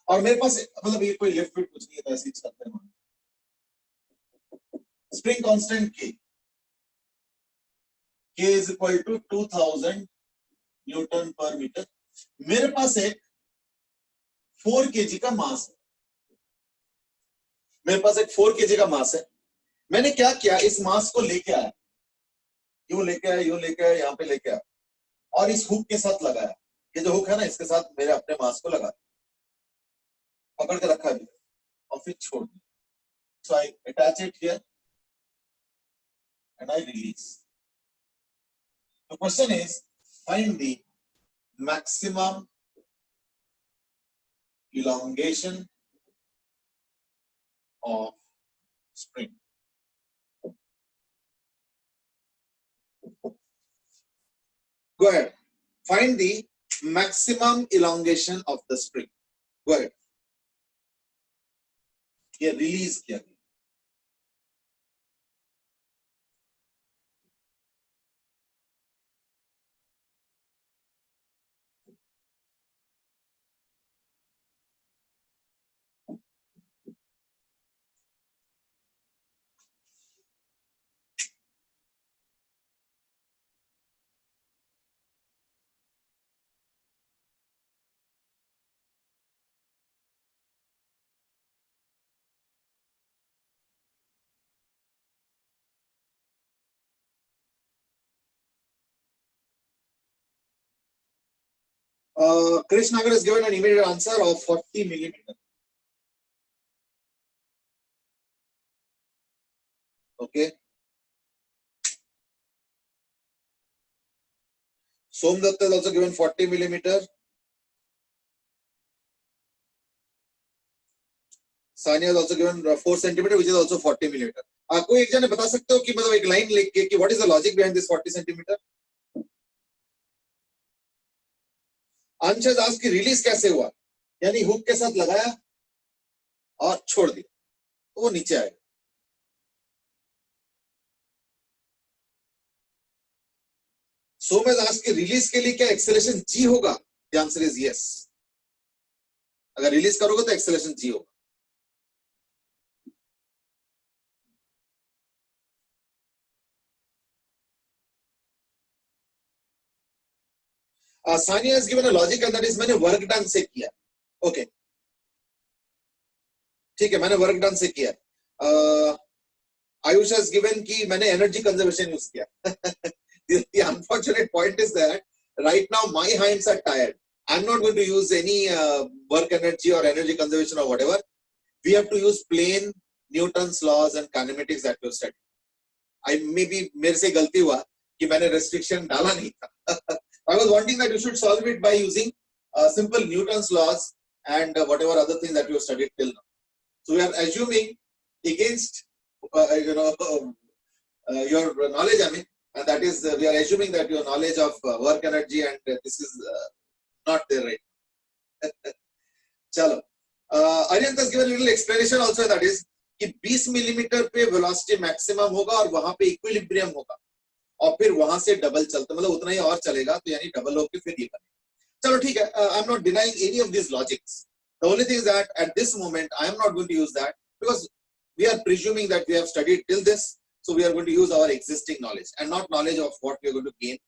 और मेरे पास मतलब ये कोई लिफ्ट फिट कुछ नहीं है, तो ऐसे ही चलते हैं। Spring constant K is equal to 2000 Newton पर मीटर। मेरे पास एक 4 kg का मास है, मेरे पास एक 4 kg का मास है। मैंने क्या किया, इस मास को लेके आया, यूं लेके आया, यूं लेके आया, यहाँ पे लेके आया, और इस हुक के साथ लगाया। ये जो हुक है ना, इसके साथ मेरे अपने मास को लगा, पकड़ के रखा भी और फिर छोड़ दिया। So I attach it here and I release. The question is, find the maximum elongation of spring. Go ahead. Find the maximum elongation of the spring. Go ahead. ये रिलीज किया गया। Krish Nagar has given an immediate answer of 40 millimeter. Okay. Somdatta has also given 40 millimeter. Sanya has also given 4 centimeter, which is also 40 millimeter. कोई एक जने बता सकते हो कि मतलब एक लाइन लिख के कि what is the logic behind this 40 centimeter? अंश has asked कि रिलीज कैसे हुआ, यानी हुक के साथ लगाया और छोड़ दिया तो वो नीचे आएगा। सो मैं आज के रिलीज के लिए क्या एक्सेलरेशन जी होगा? The answer is yes. अगर रिलीज करोगे तो एक्सेलरेशन जी होगा। Sania has given a logic and that is मैंने वर्क डन से किया। ओके ठीक है, मैंने वर्क डन से किया। आयुष has given कि मैंने एनर्जी कंजर्वेशन यूज किया। The unfortunate point is that right now my hands are tired. I'm not going to use any work energy or energy conservation or whatever. We have to use plain Newton's laws and kinematics that we've studied. I maybe मेरे से गलती हुआ कि मैंने restriction डाला नहीं था। I was wanting that you should solve it by using simple Newton's laws and whatever other things that you have studied till now. So we are assuming against your knowledge, I mean, and that is we are assuming that your knowledge of work energy and this is not there right now. चलो, Aryan has given a little explanation also, that is कि 20 millimetre पे velocity maximum होगा और वहां पे equilibrium होगा और फिर वहां से डबल चलता, मतलब उतना ही और चलेगा, तो यानी डबल होके फिर ये बनेगा। चलो ठीक है, I am not denying any of this logics. The only thing is that at this moment I am not going to use that because we are presuming that we have studied till this, so we are going to use our existing knowledge and not knowledge of what we are going to gain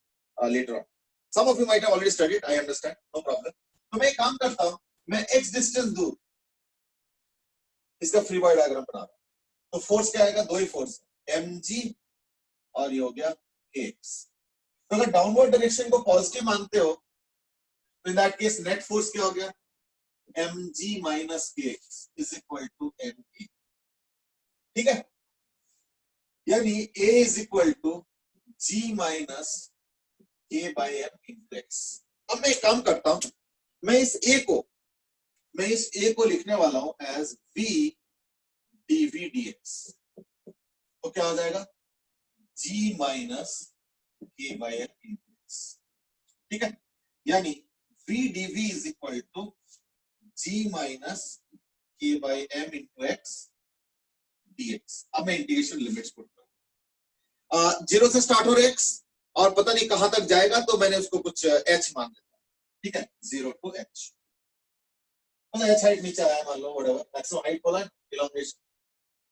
later on. Some of you might have already studied, I understand, no problem. तो मैं एक काम करता हूं, मैं x distance दूर इसका free body diagram बना रहा हूं। तो फोर्स क्या आएगा? दो ही फोर्स, mg और ये हो गया kx। तो अगर डाउनवर्ड डायरेक्शन को पॉजिटिव मानते हो तो in that case net force क्या हो गया? mg minus kx is equal to ma। ठीक है, यानी A is equal to G minus K by M into X। अब मैं एक काम करता हूं, मैं इस A को लिखने वाला हूं as V dV dx। तो क्या हो जाएगा? G minus K by M into X। ठीक है, यानी V dV is equal to G minus K by M into X dx। अब मैं इंटीग्रेशन लिमिट्स पुट करूं, 0 से स्टार्ट हो रहा है x और पता नहीं कहां तक जाएगा, तो मैंने उसको कुछ h मान लेता। ठीक है, 0 to h, मतलब h हाइट नीचे आया मान लो, व्हाटएवर मैक्सिमम हाइट बोला इलोंगेशन,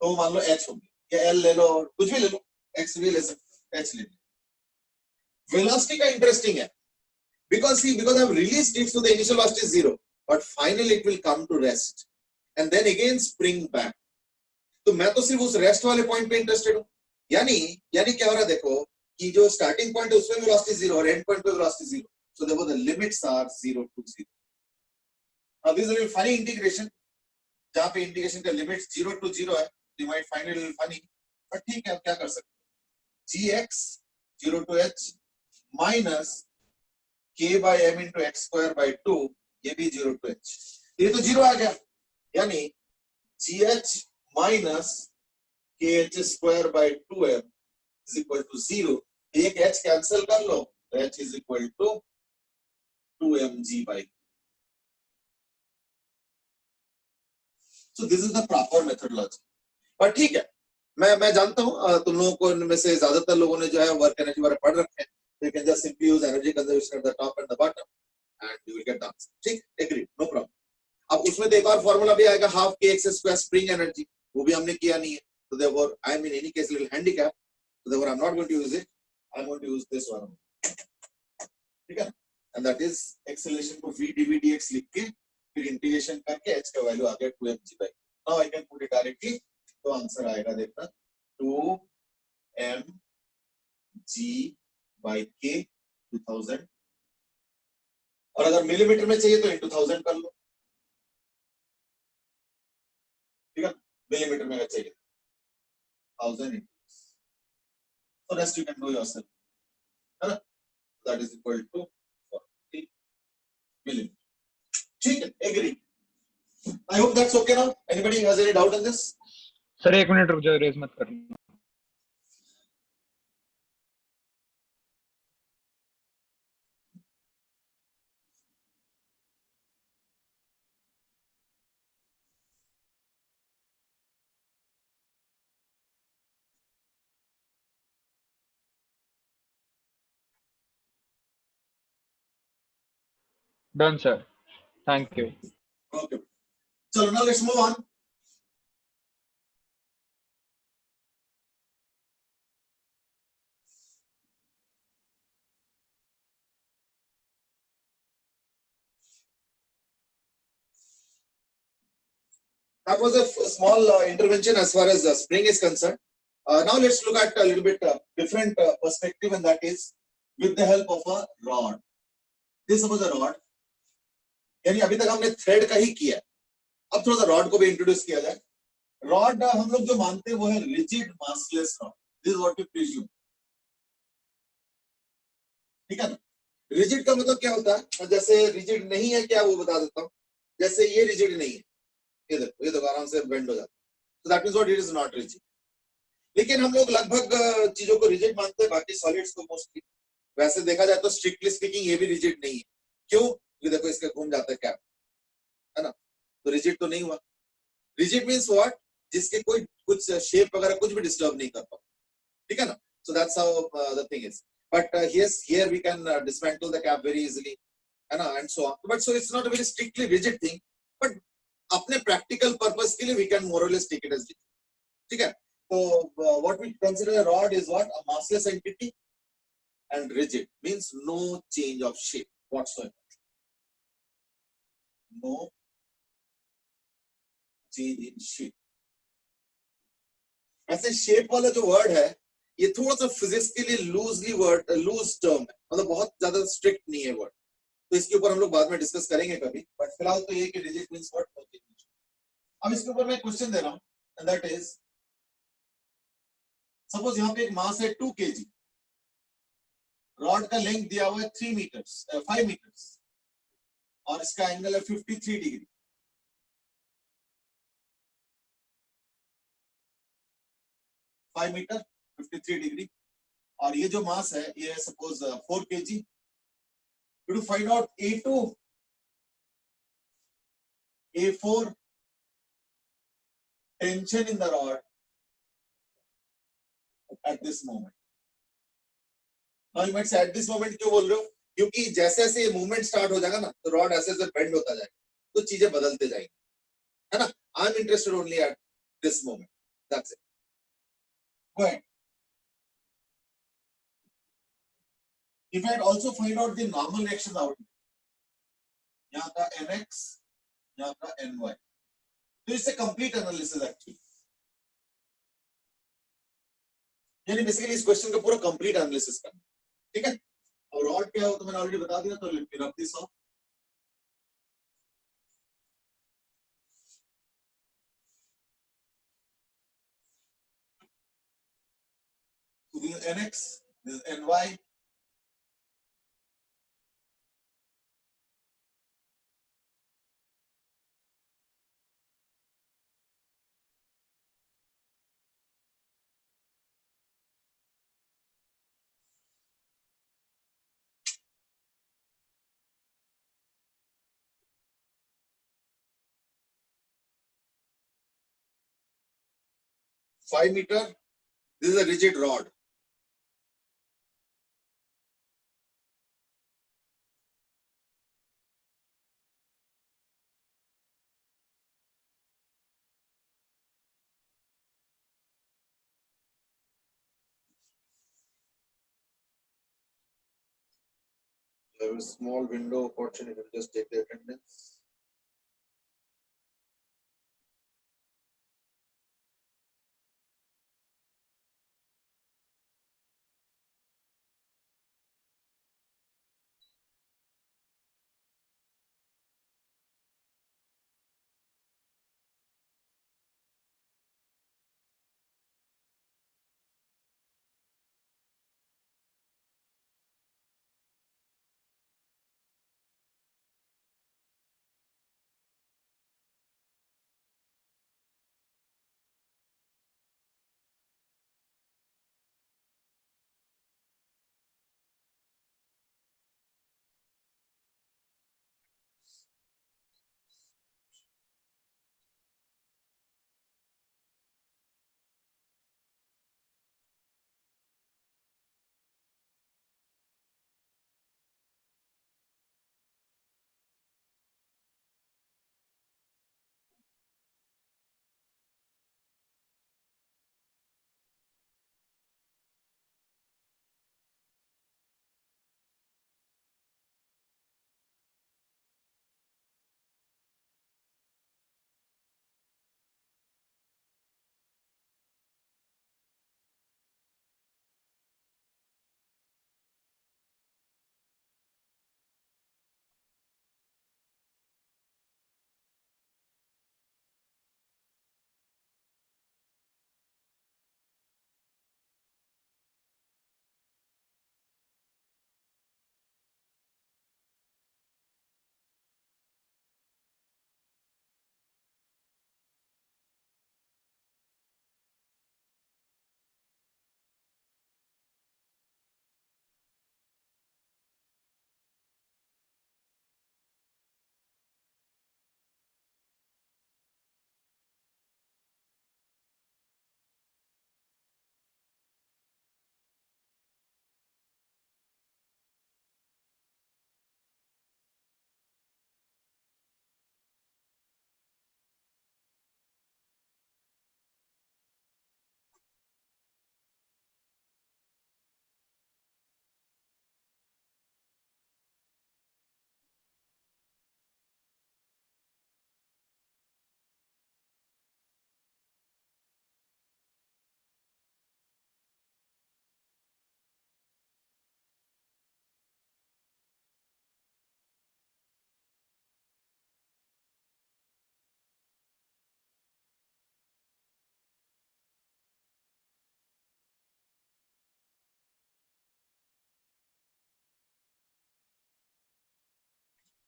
तो मान लो h हो गया, या l ले लो, कुछ भी ले लो, x भी ले सकते, h ले लो। वेलोसिटी का इंटरेस्टिंग है because I've released it, so the initial velocity is 0, but finally it will come to rest and then again spring back। तो मैं तो सिर्फ उस रेस्ट वाले पॉइंट पे इंटरेस्टेड हूं, यानी क्या हो रहा है? देखो कि जो स्टार्टिंग पॉइंट है उसमें वेलोसिटी 0 और एंड पॉइंट पे velocity 0, so therefore the limits are 0 to 0। Now this is a funny integration, जहां पे इंटीग्रेशन का लिमिट्स 0 to 0 है, you might find it little funny, but ठीक है, क्या कर सकते हैं? gx 0 to h minus k by m into x square by 2, ये भी 0 to h, ये तो 0 आ गया, यानी gh minus kh square by 2m is equal to 0। एक h कैंसिल कर लो, h is equal to 2mg by। So this is the proper methodology। पर ठीक है, मैं जानता हूं तुम लोगों को इनमें से ज्यादातर लोगों ने जो है वर्क एनर्जी बारे पढ़ रखे हैं, you can just simply use energy conservation at the top and the bottom and you will get the answer। ठीक, एग्री, नो प्रॉब्लम। अब उसमें तो एक और फार्मूला भी आएगा, half kx square spring energy, वो भी हमने किया नहीं है, so therefore I am in any case little handicap, so therefore I'm not going to use it, I'm going to use this one। ठीक है, and that is acceleration को v dv dx लिख के फिर इंटीग्रेशन करके h का value आ गया 2mg by। now I can put it directly, तो आंसर आएगा देखना 2mg by k 2000, और अगर मिलीमीटर में चाहिए तो into 1000 कर लो। ठीक है, मिलीमीटर में चाहिए 1000 into, so rest you can do yourself, है ना? That is equal to 40 millimeter। ठीक है, agree। I hope that's okay now। Anybody has any doubt on this? Sir एक मिनट रुक जाओ, रेज मत करना। Done, sir. Thank you. Okay. So now let's move on. That was a small intervention as far as spring is concerned. Now let's look at a little bit different perspective, and that is with the help of a rod. This was a rod. यानी अभी तक हमने thread का ही किया, अब थोड़ा सा rod को भी इंट्रोड्यूस किया जाए. रॉड हम लोग जो मानते हैं वो है rigid massless rod. This is what we presume. ठीक है ना. रिजिड का मतलब क्या होता है? जैसे रिजिड नहीं है क्या वो बता देता हूँ. जैसे ये रिजिड नहीं है, ये देखो आराम से बेंड हो जाता है. So that means what it is not rigid. लेकिन हम लोग लगभग चीजों को रिजिड मानते हैं, बाकी सॉलिड्स को मोस्टली. वैसे देखा जाए तो स्ट्रिक्टली स्पीकिंग ये भी रिजिड नहीं है. क्यों? ये देखो इसका घूम जाता है कैप, है ना. तो रिजिड तो नहीं हुआ. Rigid means what? जिसके कोई कुछ शेप वगैरह कुछ भी डिस्टर्ब नहीं करता. ठीक है ना. So that's how the thing is. But here we can dismantle the cap very easily, है ना, and so on. But so it's not a very strictly rigid thing, but अपने प्रैक्टिकल पर्पस के लिए we can more or less take it as rigid. ठीक है. So what we consider a rod is what? A massless entity, and rigid means no change of shape whatsoever. No change in shape. ऐसे shape वाला जो word है ये थोड़ा सा physics के लिए लूज टर्म है, मतलब बहुत ज्यादा स्ट्रिक्ट नहीं है वर्ड. तो इसके ऊपर हम लोग बाद में डिस्कस करेंगे कभी, बट फिलहाल तो ये कि रिजिड मींस व्हाट. अब इसके ऊपर मैं क्वेश्चन दे रहा हूं, एंड दैट इज सपोज यहाँ पे एक मास है 2 kg. रॉड का लेंथ दिया हुआ है 5 मीटर्स और इसका एंगल है 53 डिग्री. Five metre 53 degree. और ये जो मास है ये suppose 4 kg. To find out A2, A4 tension in the rod at this moment. Now you might say at this moment क्यों बोल रहे हो? क्योंकि जैसे जैसे ये मूवमेंट स्टार्ट हो जाएगा ना तो रॉड ऐसे ऐसे बेंड होता जाएगा, तो चीजें बदलते जाएंगी, है ना. I am interested only eight this moment. That's it. Go ahead. If I also find out the normal reactions out here, यहाँ का NX, यहाँ का NY, तो इससे कंप्लीट एनालिसिस एक्चुअली. यानी बेसिकली इस क्वेश्चन का पूरा कंप्लीट एनालिसिस करना. ठीक है. और रॉड क्या हो तो मैंने ऑलरेडी बता दिया, तो let me rub this of. So this is NX, this is NY. Five meter. This is a rigid rod. There is a small window opportunity to just take the attendance.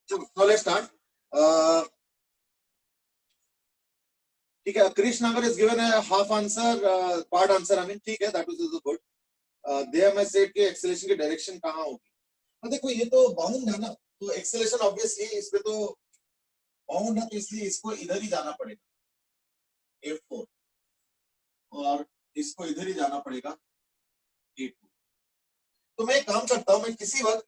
So let's start. ठीक है, Krish Nagar is given a half answer, part answer. I mean, ठीक है, that was also good. There मैं set के acceleration की direction कहाँ होगी? तो देखो ये तो बाउंड है ना, तो acceleration obviously इस पे तो बाउंड है, तो इसलिए इसको इधर ही जाना पड़ेगा F4 और इसको इधर ही जाना पड़ेगा A2. तो मैं एक काम करता हूं, मैं किसी वक्त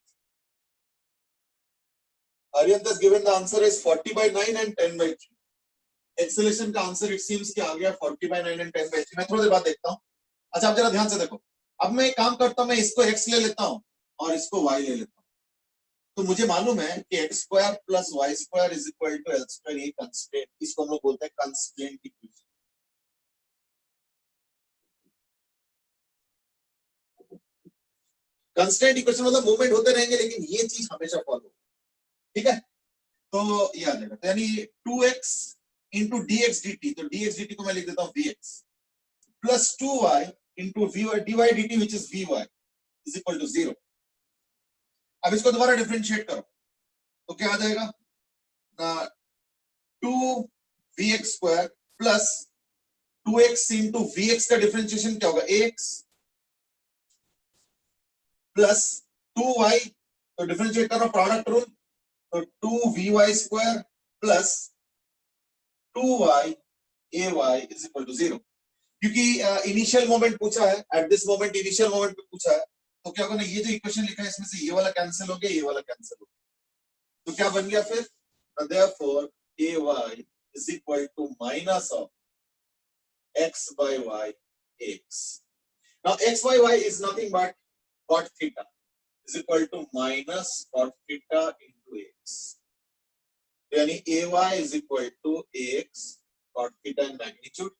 Aryan has given the answer is 40/9 and 10/3. Acceleration का आंसर इट सीम्स कि आ गया 40/9 and 10/3. मैं थोड़ी देर बाद देखता हूं. अच्छा, आप जरा ध्यान से देखो. अब मैं एक काम करता हूं, मैं इसको x ले लेता हूं और इसको y ले लेता हूं. तो मुझे मालूम है कि x² + y² = L². ये कंस्ट्रेंट, इसको हम लोग बोलते हैं कंस्ट्रेंट इक्वेशन. कंस्ट्रेंट इक्वेशन मतलब मूवमेंट होते रहेंगे, लेकिन ये चीज हमेशा फॉलो. ठीक है, तो ये आ जाएगा. तो यानी 2x into dx dt, तो dx dt को मैं लिख देता हूं vx plus 2y into vy dy dt which is vy is equal to 0. अब इसको दोबारा डिफरेंशिएट करो तो क्या आ जाएगा? 2vx² plus 2x into vx का डिफरेंशिएशन क्या होगा? ax plus 2y, तो डिफरेंशिएट करो प्रोडक्ट रूल, तो 2vy² plus 2y ay is equal to 0. क्योंकि इनिशियल मोमेंट पूछा है, eight this moment initial moment पे पूछा है, तो क्या होगा ना, ये जो इक्वेशन लिखा है इसमें से ये वाला कैंसिल हो गया, ये वाला कैंसिल हो गया, तो क्या बन गया फिर? therefore ay is equal to minus of x by y x. Now x by y is nothing but cot theta is equal to minus cot theta into x. यानी ay is equal to ax cot theta in magnitude.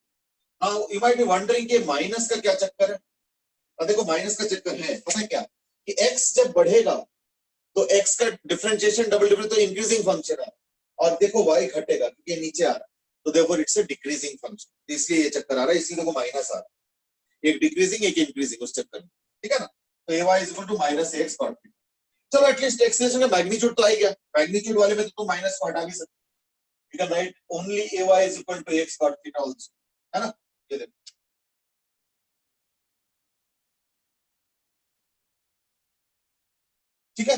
Now you might be wondering कि minus का क्या चक्कर है? अब देखो minus का चक्कर है, पता है क्या, कि x जब बढ़ेगा तो x का डिफरेंशिएशन डबल डिफरेंस तो इंक्रीजिंग फंक्शन है, और देखो y घटेगा क्योंकि ये नीचे आ रहा है, तो therefore it's a decreasing function, इसलिए ये चक्कर आ रहा है, इसलिए देखो माइनस आ रहा है, एक डिक्रीजिंग एक इंक्रीजिंग उस चक्कर में. ठीक है ना, तो ay is equal to minus ax cot theta. चलो एटलीस्ट एक्सेलेरेशन का मैग्नीट्यूड तो आ गया, मैग्नीट्यूड वाले में तो तुम माइनस को हटा भी सकते, you can write only ay is equal to x cot theta also, है ना. ये देखो ठीक है,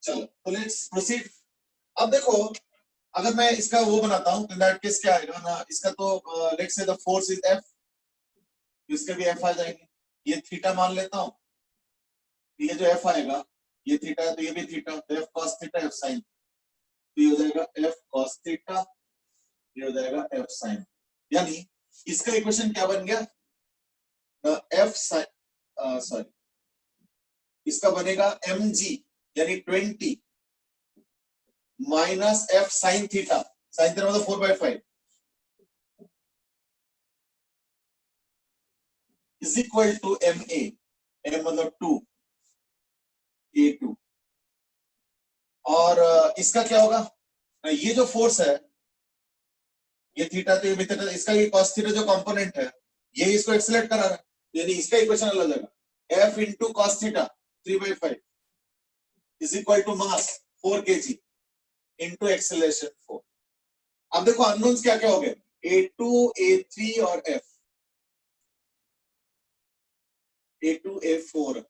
चलो तो लेट्स प्रोसीड. अब देखो अगर मैं इसका वो बनाता हूं तो दैट केस क्या आएगा ना, इसका तो let's say the force is F, इसके भी F आ जाएंगे, ये थीटा मान लेता हूं, ये जो F आएगा ये थीटा है तो ये भी थीटा, तो F cos theta F sin, तो ये हो जाएगा F cos थीटा, ये हो जाएगा F sin. यानी इसका इक्वेशन क्या बन गया? F sin, सॉरी, इसका बनेगा mg यानी 20 minus F sin theta, sin theta मतलब 4/5 is equal to ma, m मतलब 2 a2. और इसका क्या होगा? ये जो फोर्स है ये थीटा, तो ये थीटा, इसका ये cos थीटा जो कंपोनेंट है ये इसको एक्सेलरेट करा रहा है, यानी इसका इक्वेशन अलग जाएगा, F into cos theta 3/5 is equal to mass 4 kg into acceleration 4. अब देखो अननोन्स क्या क्या हो गए, A2, A3 और F, A2, A4.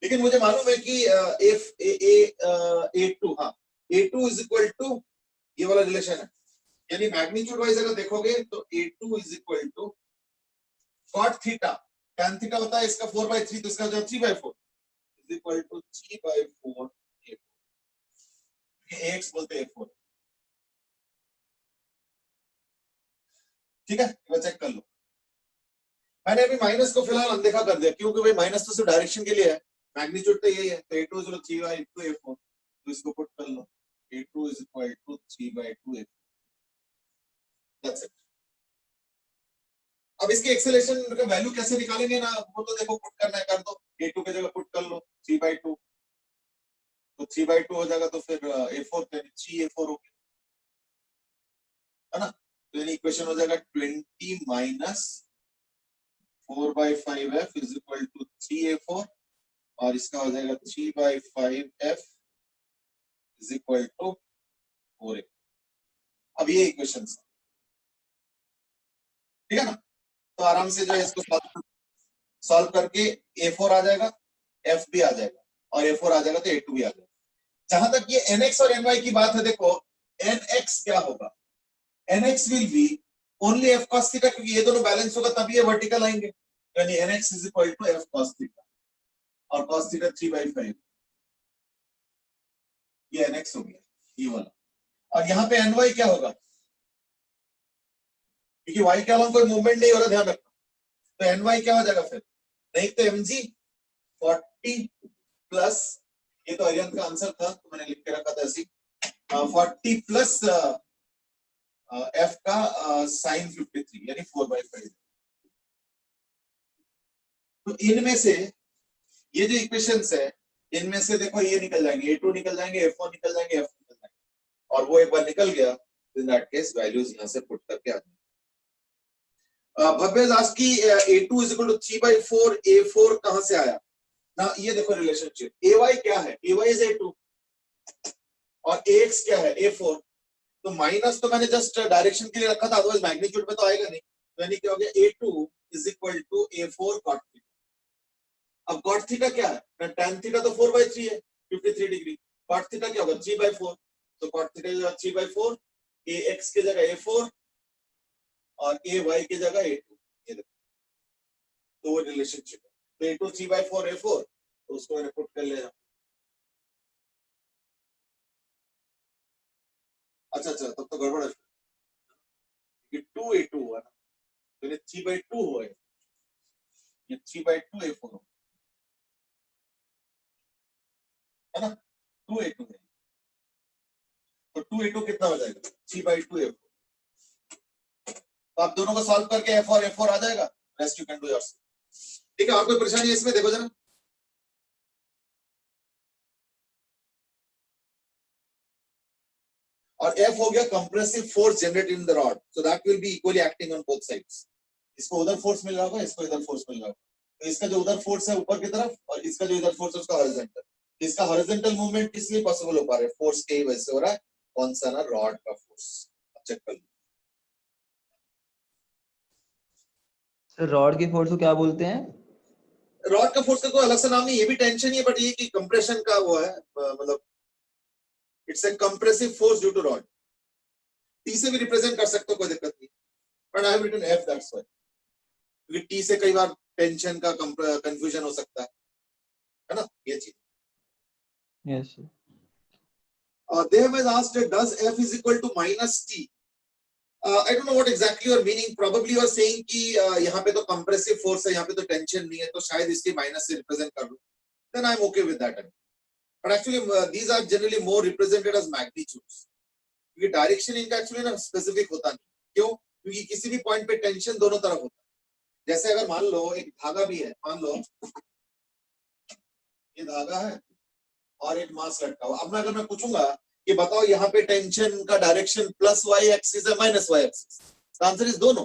लेकिन मुझे मालूम है कि A2, हाँ, A2 is equal to ये वाला रिलेशन है, यानी मैग्नीट्यूड वाइज अगर देखोगे तो A2 is equal to cot theta tan theta होता है इसका 4/3, तो इसका जो 3/4 is equal to 3/4 A4. ये AX बोलते हैं A4. ठीक है, एक बार चेक कर लो. मैंने अभी माइनस को फिलहाल अनदेखा कर दिया क्योंकि भाई माइनस तो सिर्फ डायरेक्शन के लिए है, मैग्नीट्यूड तो यही है, तो A2 is equal to 3/2 A4, तो इसको पुट कर लो, A2 is equal to 3/2 A4. That's it. अब इसके एक्सेलरेशन का वैल्यू कैसे निकालेंगे ना, वो तो देखो पुट करना है, कर दो, A2 की जगह पुट कर लो 3/2, तो 3/2 हो जाएगा, तो फिर A4 3A4 हो गया, है ना. तो यानी इक्वेशन हो जाएगा 20 minus 4/5F is equal to 3A4, और इसका हो जाएगा 3/5F is equal to 4a। अब ये इक्वेशन ठीक है ना, तो आराम से जो है इसको सॉल्व करके a4 आ जाएगा, f भी आ जाएगा, और a4 आ जाएगा तो a2 भी आ जाएगा। जहां तक ये nx और ny की बात है, देखो nx क्या होगा, nx will be only f cos theta, क्योंकि ये दोनों बैलेंस होगा तभी ये वर्टिकल आएंगे, यानी nx is equal to f cos theta, और cos थीटा 3/5, ये nx हो गया ये वाला। और यहाँ पे ny क्या होगा, क्योंकि y के अलावा कोई मूवमेंट नहीं हो रहा, ध्यान रखना, तो ny क्या हो जाएगा फिर, नहीं तो mg 40 प्लस, ये तो अरिहंत का आंसर था तो मैंने लिख के रखा था ऐसी, 40 प्लस f का sin 53 यानी 4/5। तो इनमें से ये जो इक्वेशंस है, इनमें से देखो ये निकल जाएंगे, a2 निकल जाएंगे, f1 निकल जाएंगे, f निकल जाएंगे, और वो एक बार निकल गया, इन दैट केस वैल्यूज यहां से पुट करके आ जाएंगे। भव्य दास की a2 is equal to 3/4, a4 कहां से आया ना, ये देखो रिलेशनशिप, ay क्या है, ay इज a2 और ax क्या है, a4, तो माइनस तो मैंने जस्ट डायरेक्शन के लिए रखा था, अदरवाइज मैग्नीट्यूड में तो आएगा नहीं, तो यानी क्या हो गया, a2 is equal to a4 cot theta. अब cot थीटा क्या है, tan थीटा तो 4/3 है, 53 डिग्री, cot थीटा क्या होगा 3/4, तो cot थीटा 3/4, ax की जगह a4 और ay की जगह a2, ये देखो, तो वो रिलेशनशिप है, तो a2 3/4 a4, तो उसको मैंने पुट कर लिया। अच्छा तब तो गड़बड़ है, ये 2a2 हुआ ना, तो ये 3/2 हुआ है, ये 3/2 a4 है ना, 2a2 है, तो 2a2 कितना हो जाएगा 3/2 a4। तो आप दोनों को सॉल्व करके f और f4 आ जाएगा, rest you can do yourself. ठीक है, और कोई परेशानी है इसमें, देखो जरा, और F हो गया compressive force generated in the rod, so that will be equally acting on both sides. इसको उधर फोर्स मिल रहा होगा, इसको इधर फोर्स मिल रहा होगा, तो इसका जो उधर फोर्स है ऊपर की तरफ, और इसका जो इधर फोर्स है उसका हॉरिजॉन्टल, इसका हॉरिजॉन्टल मूवमेंट किस लिए पॉसिबल हो पा रहा है, फोर्स के वजह से हो रहा है, कौन सा ना, रॉड का फोर्स। चेक कर लो, सर रॉड की फोर्स को क्या बोलते हैं, रॉड का फोर्स का कोई अलग सा नाम नहीं, ये भी टेंशन ही है, बट ये कि कंप्रेशन का वो है, मतलब it's a compressive force due to rod. T से भी रिप्रेजेंट कर सकते हो, कोई दिक्कत नहीं, but I have written F, that's why, क्योंकि टी से कई बार टेंशन का कंफ्यूजन हो सकता है ना, ये चीज। Yes sir. They have asked, does F is equal to minus T? I don't know what exactly you are meaning. Probably you are saying कि यहाँ पे तो compressive force है, यहाँ पे तो tension नहीं है, तो शायद इसके minus से represent कर लो, then I'm okay with that. But actually these are generally more represented as magnitudes. क्योंकि direction इनका actually ना specific होता नहीं, क्यों? क्योंकि किसी भी point पे tension दोनों तरफ होता है। जैसे अगर मान लो एक धागा भी है, मान लो ये धागा है और एक मास लटका हुआ, अब मैं अगर मैं पूछूंगा कि बताओ यहाँ पे टेंशन का डायरेक्शन प्लस वाई एक्सिस है minus Y axis, answer is दोनों।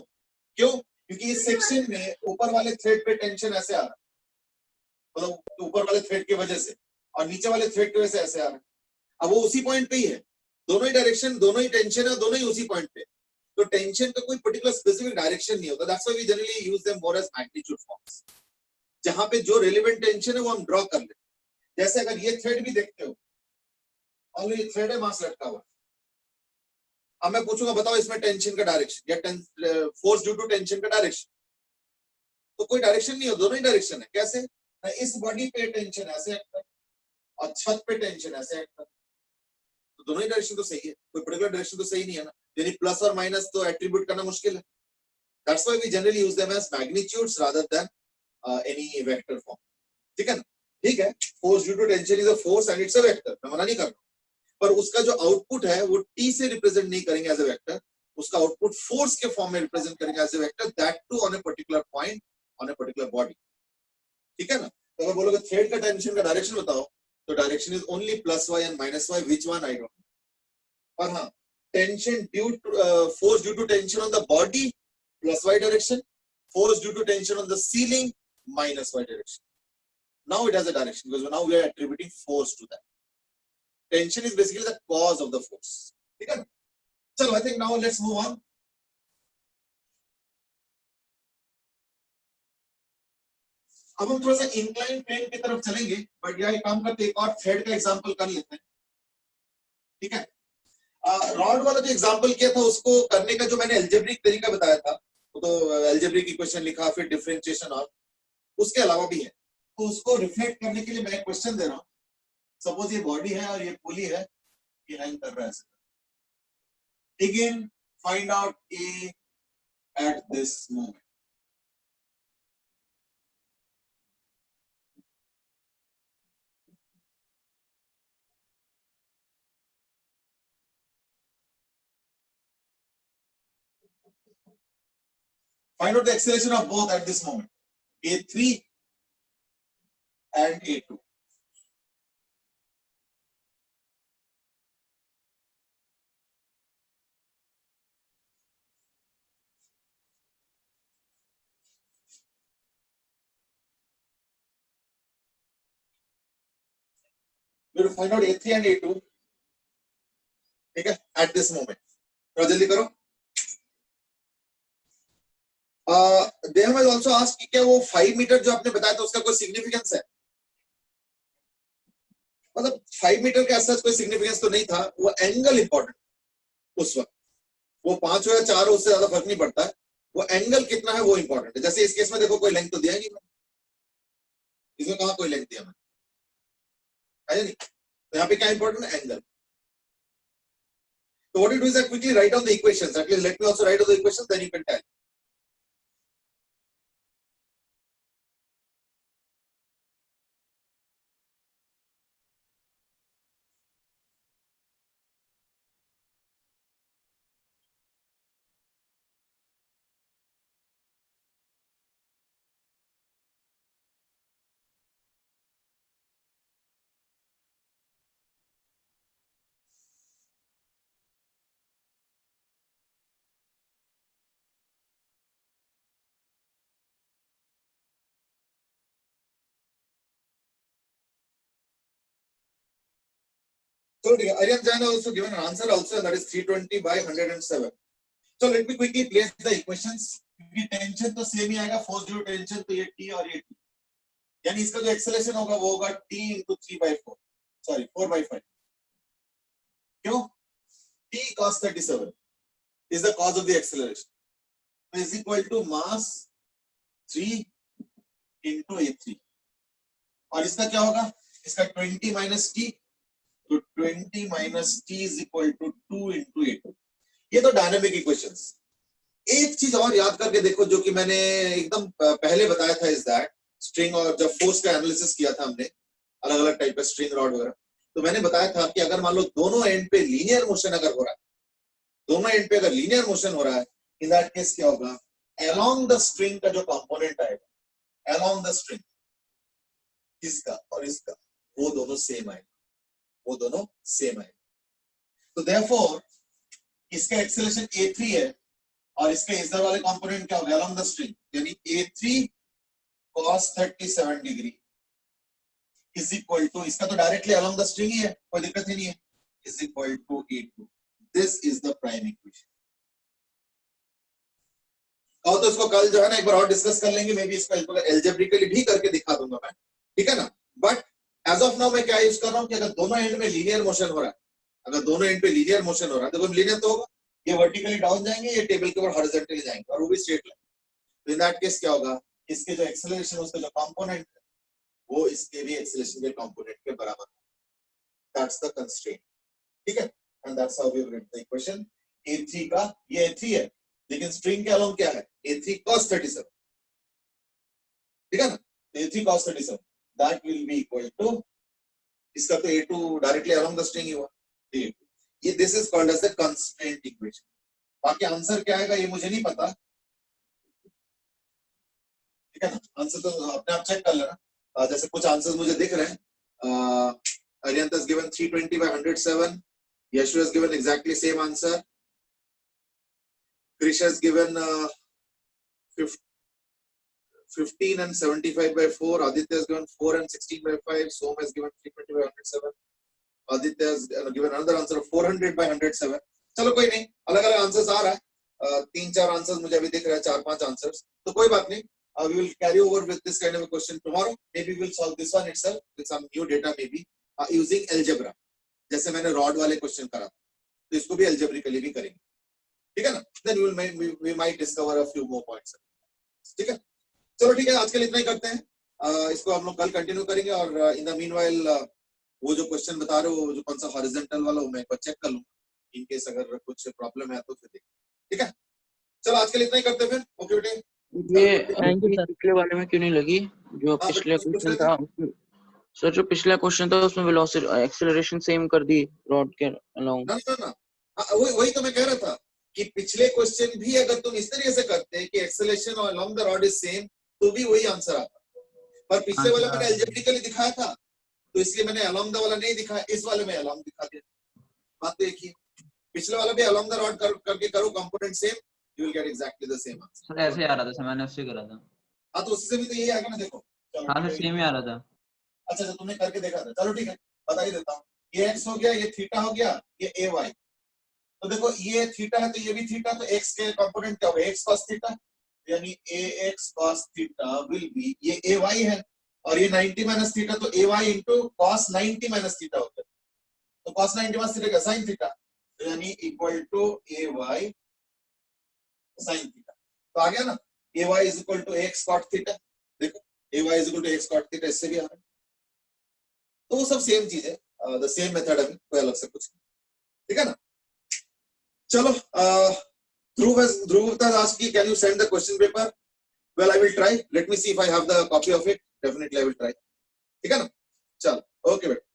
क्यों? क्योंकि इस सेक्शन में ऊपर वाले थ्रेड पे टेंशन ऐसे आ रहा है, मतलब ऊपर वाले थ्रेड की वजह से, और नीचे वाले थ्रेड की वजह से ऐसे आ रहा है। अब वो उसी पॉइंट पे ही है, दोनों ही डायरेक्शन, दोनों ही टेंशन है, दोनों ही उसी पॉइंट पे, तो टेंशन का कोई पर्टिकुलर स्पेसिफिक डायरेक्शन नहीं होता। That's why we generally use them more as magnitude forms, जहां पे जो रिलेवेंट टेंशन है वो हम ड्रॉ कर लेते हैं। जैसे अगर ये थ्रेड भी देखते हो, और ये थ्रेड है, मास लटका हुआ, अब मैं पूछूंगा बताओ इसमें टेंशन का डायरेक्शन या फोर्स ड्यू टू टेंशन का डायरेक्शन, तो कोई डायरेक्शन नहीं हो, दोनों ही डायरेक्शन है। कैसे? इस बॉडी पे टेंशन ऐसे एक्ट कर और छत पे टेंशन ऐसे एक्ट कर, तो दोनों ही डायरेक्शन तो सही है, कोई पर्टिकुलर डायरेक्शन तो सही नहीं है ना, यानी प्लस और माइनस तो एट्रीब्यूट करना मुश्किल है। That's why we generally use them as magnitudes rather than any vector form. ठीक है ना? ठीक है, force due to tension is a force and it's a vector, मैं मना नहीं कर रहा, पर उसका जो आउटपुट है वो टी से रिप्रेजेंट नहीं करेंगे एज अ वेक्टर, उसका आउटपुट फोर्स के फॉर्म में रिप्रेजेंट करेंगे as a vector, that too on a particular point on a particular body. ठीक है ना? तो अगर बोलोगे थ्रेड का टेंशन का डायरेक्शन बताओ, तो direction is only plus Y and minus Y, which one I don't know. पर हाँ, tension due to force due to tension on the body plus Y direction, force due to tension on the ceiling minus y direction. Now it has a direction because now we are attributing force to that. Tension is basically the cause of the force. ठीक है, चलो I think now let's move on. अब हम थोड़ा सा incline plane की तरफ चलेंगे, बट यह एक काम करते एक और थ्रेड का एग्जांपल कर लेते हैं। ठीक है, रॉड वाला जो एग्जांपल किया था उसको करने का जो मैंने अलजेब्रिक तरीका बताया था, तो अलजेब्रिक इक्वेशन लिखा, फिर डिफरेंशिएशन, और उसके अलावा भी है, तो उसको रिफ्लेक्ट करने के लिए मैं एक क्वेश्चन दे रहा हूं। सपोज ये बॉडी है और ये पुली है, ये हैंग कर रहा है ऐसे। Again find out A eight this moment. Find out the acceleration of both at this moment, A3 and A2. We will find out A3 and A2. ठीक है, at this moment. थोड़ा जल्दी करो। They have also asked कि क्या वो 5 metre जो आपने बताया था उसका कोई सिग्निफिकेंस है? मतलब 5 मीटर के ऐसा कोई सिग्निफिकेंस तो नहीं था, वो एंगल इंपॉर्टेंट उस वक्त, वो 5 हो या 4 हो उससे ज्यादा फर्क नहीं पड़ता है, वो एंगल कितना है वो इंपॉर्टेंट है। जैसे इस केस में देखो कोई लेंथ तो दिया ही नहीं, इसमें कहाँ कोई लेंथ दिया मैंने, नहीं, तो यहाँ पे क्या इंपॉर्टेंट है, angle. So what you do is that quickly write down the equations. At least let me also write down the equations, then you can tell. So Aryan Jain also given an answer also, that is 320 by 107. So let me quickly place the equations. क्योंकि tension तो same ही आएगा, force due tension तो ये T और ये T, यानी इसका जो एक्सेलरेशन होगा वो होगा T into 3/4, सॉरी 4/5। क्यों? T cos 37 is the cause of the acceleration is equal to mass 3 into A3, और इसका क्या होगा, इसका 20 minus T, तो 20 minus T is equal to 2 into A2। ये तो डायनामिक इक्वेशंस। एक चीज और याद करके देखो जो कि मैंने एकदम पहले बताया था, इज दैट स्ट्रिंग, और जब फोर्स का एनालिसिस किया था हमने अलग अलग टाइप का स्ट्रिंग रॉड वगैरह, तो मैंने बताया था कि अगर मान लो दोनों एंड पे लीनियर मोशन अगर हो रहा है, दोनों एंड पे अगर लीनियर मोशन हो रहा है, इन दैट केस क्या होगा, अलोंग द स्ट्रिंग का जो कंपोनेंट आएगा, अलोंग द स्ट्रिंग, इसका और इसका, वो दोनों सेम आएगा, वो दोनों सेम आएगा। तो देयरफॉर इसका एक्सेलरेशन A3 है और इसके इधर वाले कंपोनेंट क्या होगा, अलोंग द स्ट्रिंग, यानी A3 cos 37 degree is equal to, इसका तो डायरेक्टली अलोंग द स्ट्रिंग ही है, कोई दिक्कत ही नहीं है, is equal to A2। This is the prime equation. और तो इसको कल जो है ना एक बार और डिस्कस कर लेंगे, मे बी इसको एल्जेब्रिकली भी करके दिखा दूंगा मैं, ठीक है ना। बट एज ऑफ नाउ मैं क्या यूज कर रहा हूं कि अगर दोनों एंड में लीनियर मोशन हो रहा है, अगर दोनों एंड पे लीनियर मोशन हो रहा है, देखो लीनियर तो होगा, ये वर्टिकली डाउन जाएंगे, ये टेबल के ऊपर हॉरिजॉन्टली जाएंगे, और वो भी स्ट्रेट लाइन। तो इन दैट केस क्या होगा, इसके जो एक्सेलरेशन उसका जो कंपोनेंट है वो इसके भी एक्सेलरेशन के कंपोनेंट के बराबर है। दैट्स द कंस्ट्रेंट, ठीक है, and that's how we write the equation. A3 का ये A3 है, लेकिन स्ट्रिंग के अलोंग क्या है, A3 cos 37, ठीक है ना, A3 cos 37 that will be equal to, इसका तो A2 directly along the string ही हुआ, ये this is called as the constraint equation. बाकी आंसर क्या आएगा ये मुझे नहीं पता, ठीक है ना, आंसर तो अपने आप चेक कर लेना। जैसे कुछ आंसर्स मुझे दिख रहे हैं, Aryanth has given 320 by 107, Yashu has given exactly same answer, Krish has given 15 and 75 by 4, Aditya has given 4 and 16 by 5, Som has given 320 by 107, Aditya has given another answer of 400 by 107. चलो कोई नहीं, अलग अलग answers आ रहा है, 3-4 answers मुझे अभी दिख रहा है, 4-5 आंसर्स, तो कोई बात नहीं. We will carry over with this kind of a question tomorrow. Maybe we'll solve this one itself with some new data, maybe using algebra. जैसे मैंने रॉड वाले क्वेश्चन करा, तो इसको भी algebraically भी करेंगे, ठीक है ना? Then we might discover a few more points. ठीक है, चलो ठीक है, आज के लिए इतना ही करते हैं. इसको हम लोग कल कंटिन्यू करेंगे, और इन द मीनवाइल वो जो क्वेश्चन बता रहे हो, जो कौन सा हॉरिजॉन्टल वाला, मैं एक बार चेक कर लूंगा, इन केस अगर कुछ प्रॉब्लम है तो फिर देख. ठीक है, चलो आज के लिए इतना ही करते हैं फिर. ओके बेटे, ये पिछले वाले में क्यों नहीं लगी? जो पिछले क्वेश्चन था सर, जो पिछला क्वेश्चन था उसमें वेलोसिटी एक्सेलरेशन सेम कर दी रॉड के अलोंग. ना वही तो मैं कह रहा था कि पिछले क्वेश्चन भी अगर तुम इस तरीके से करते कि acceleration along the rod is same, तो भी वही आंसर आता. पर पिछले वाले मैंने अलजेब्रिकली दिखाया था, तो इसलिए मैंने अलोंग द वाला नहीं दिखाया, इस वाले में अलोंग दिखा दिया. बात तो एक ही, पिछले वाला भी अलोंग द रॉड करके करो, component same, you will get exactly the same answer. Sir ऐसे आ रहा था, मैंने उससे करा था. हाँ, तो उससे भी तो यही आ गया ना, देखो. हाँ सर, सेम ही आ रहा था. अच्छा, तुमने करके देखा था, चलो ठीक है, बता ही देता हूँ. ये x हो गया, ये थीटा हो गया, ये ay. तो देखो ये थीटा है, तो ये भी थीटा, तो x के कंपोनेंट क्या होगा? x cos थीटा, यानी ax cos theta will be, ये ay है, और ये 90 माइनस थीटा, तो ay into cos 90 minus theta होता है. तो cos 90 माइनस थीटा का sin थीटा, यानी equal to ay sin theta. तो आ गया ना, ay is equal to x cot theta. देखो ay is equal to x cot theta, इससे भी आ रहा है. तो वो सब सेम चीज है, द सेम मेथड है, कोई अलग से कुछ नहीं. ठीक है ना? चलो, ध्रुव has asked, can you send the question paper? Well, I will try. Let me see if I have the copy of it. Definitely I will try. ठीक है ना? चलो, ओके बेटा.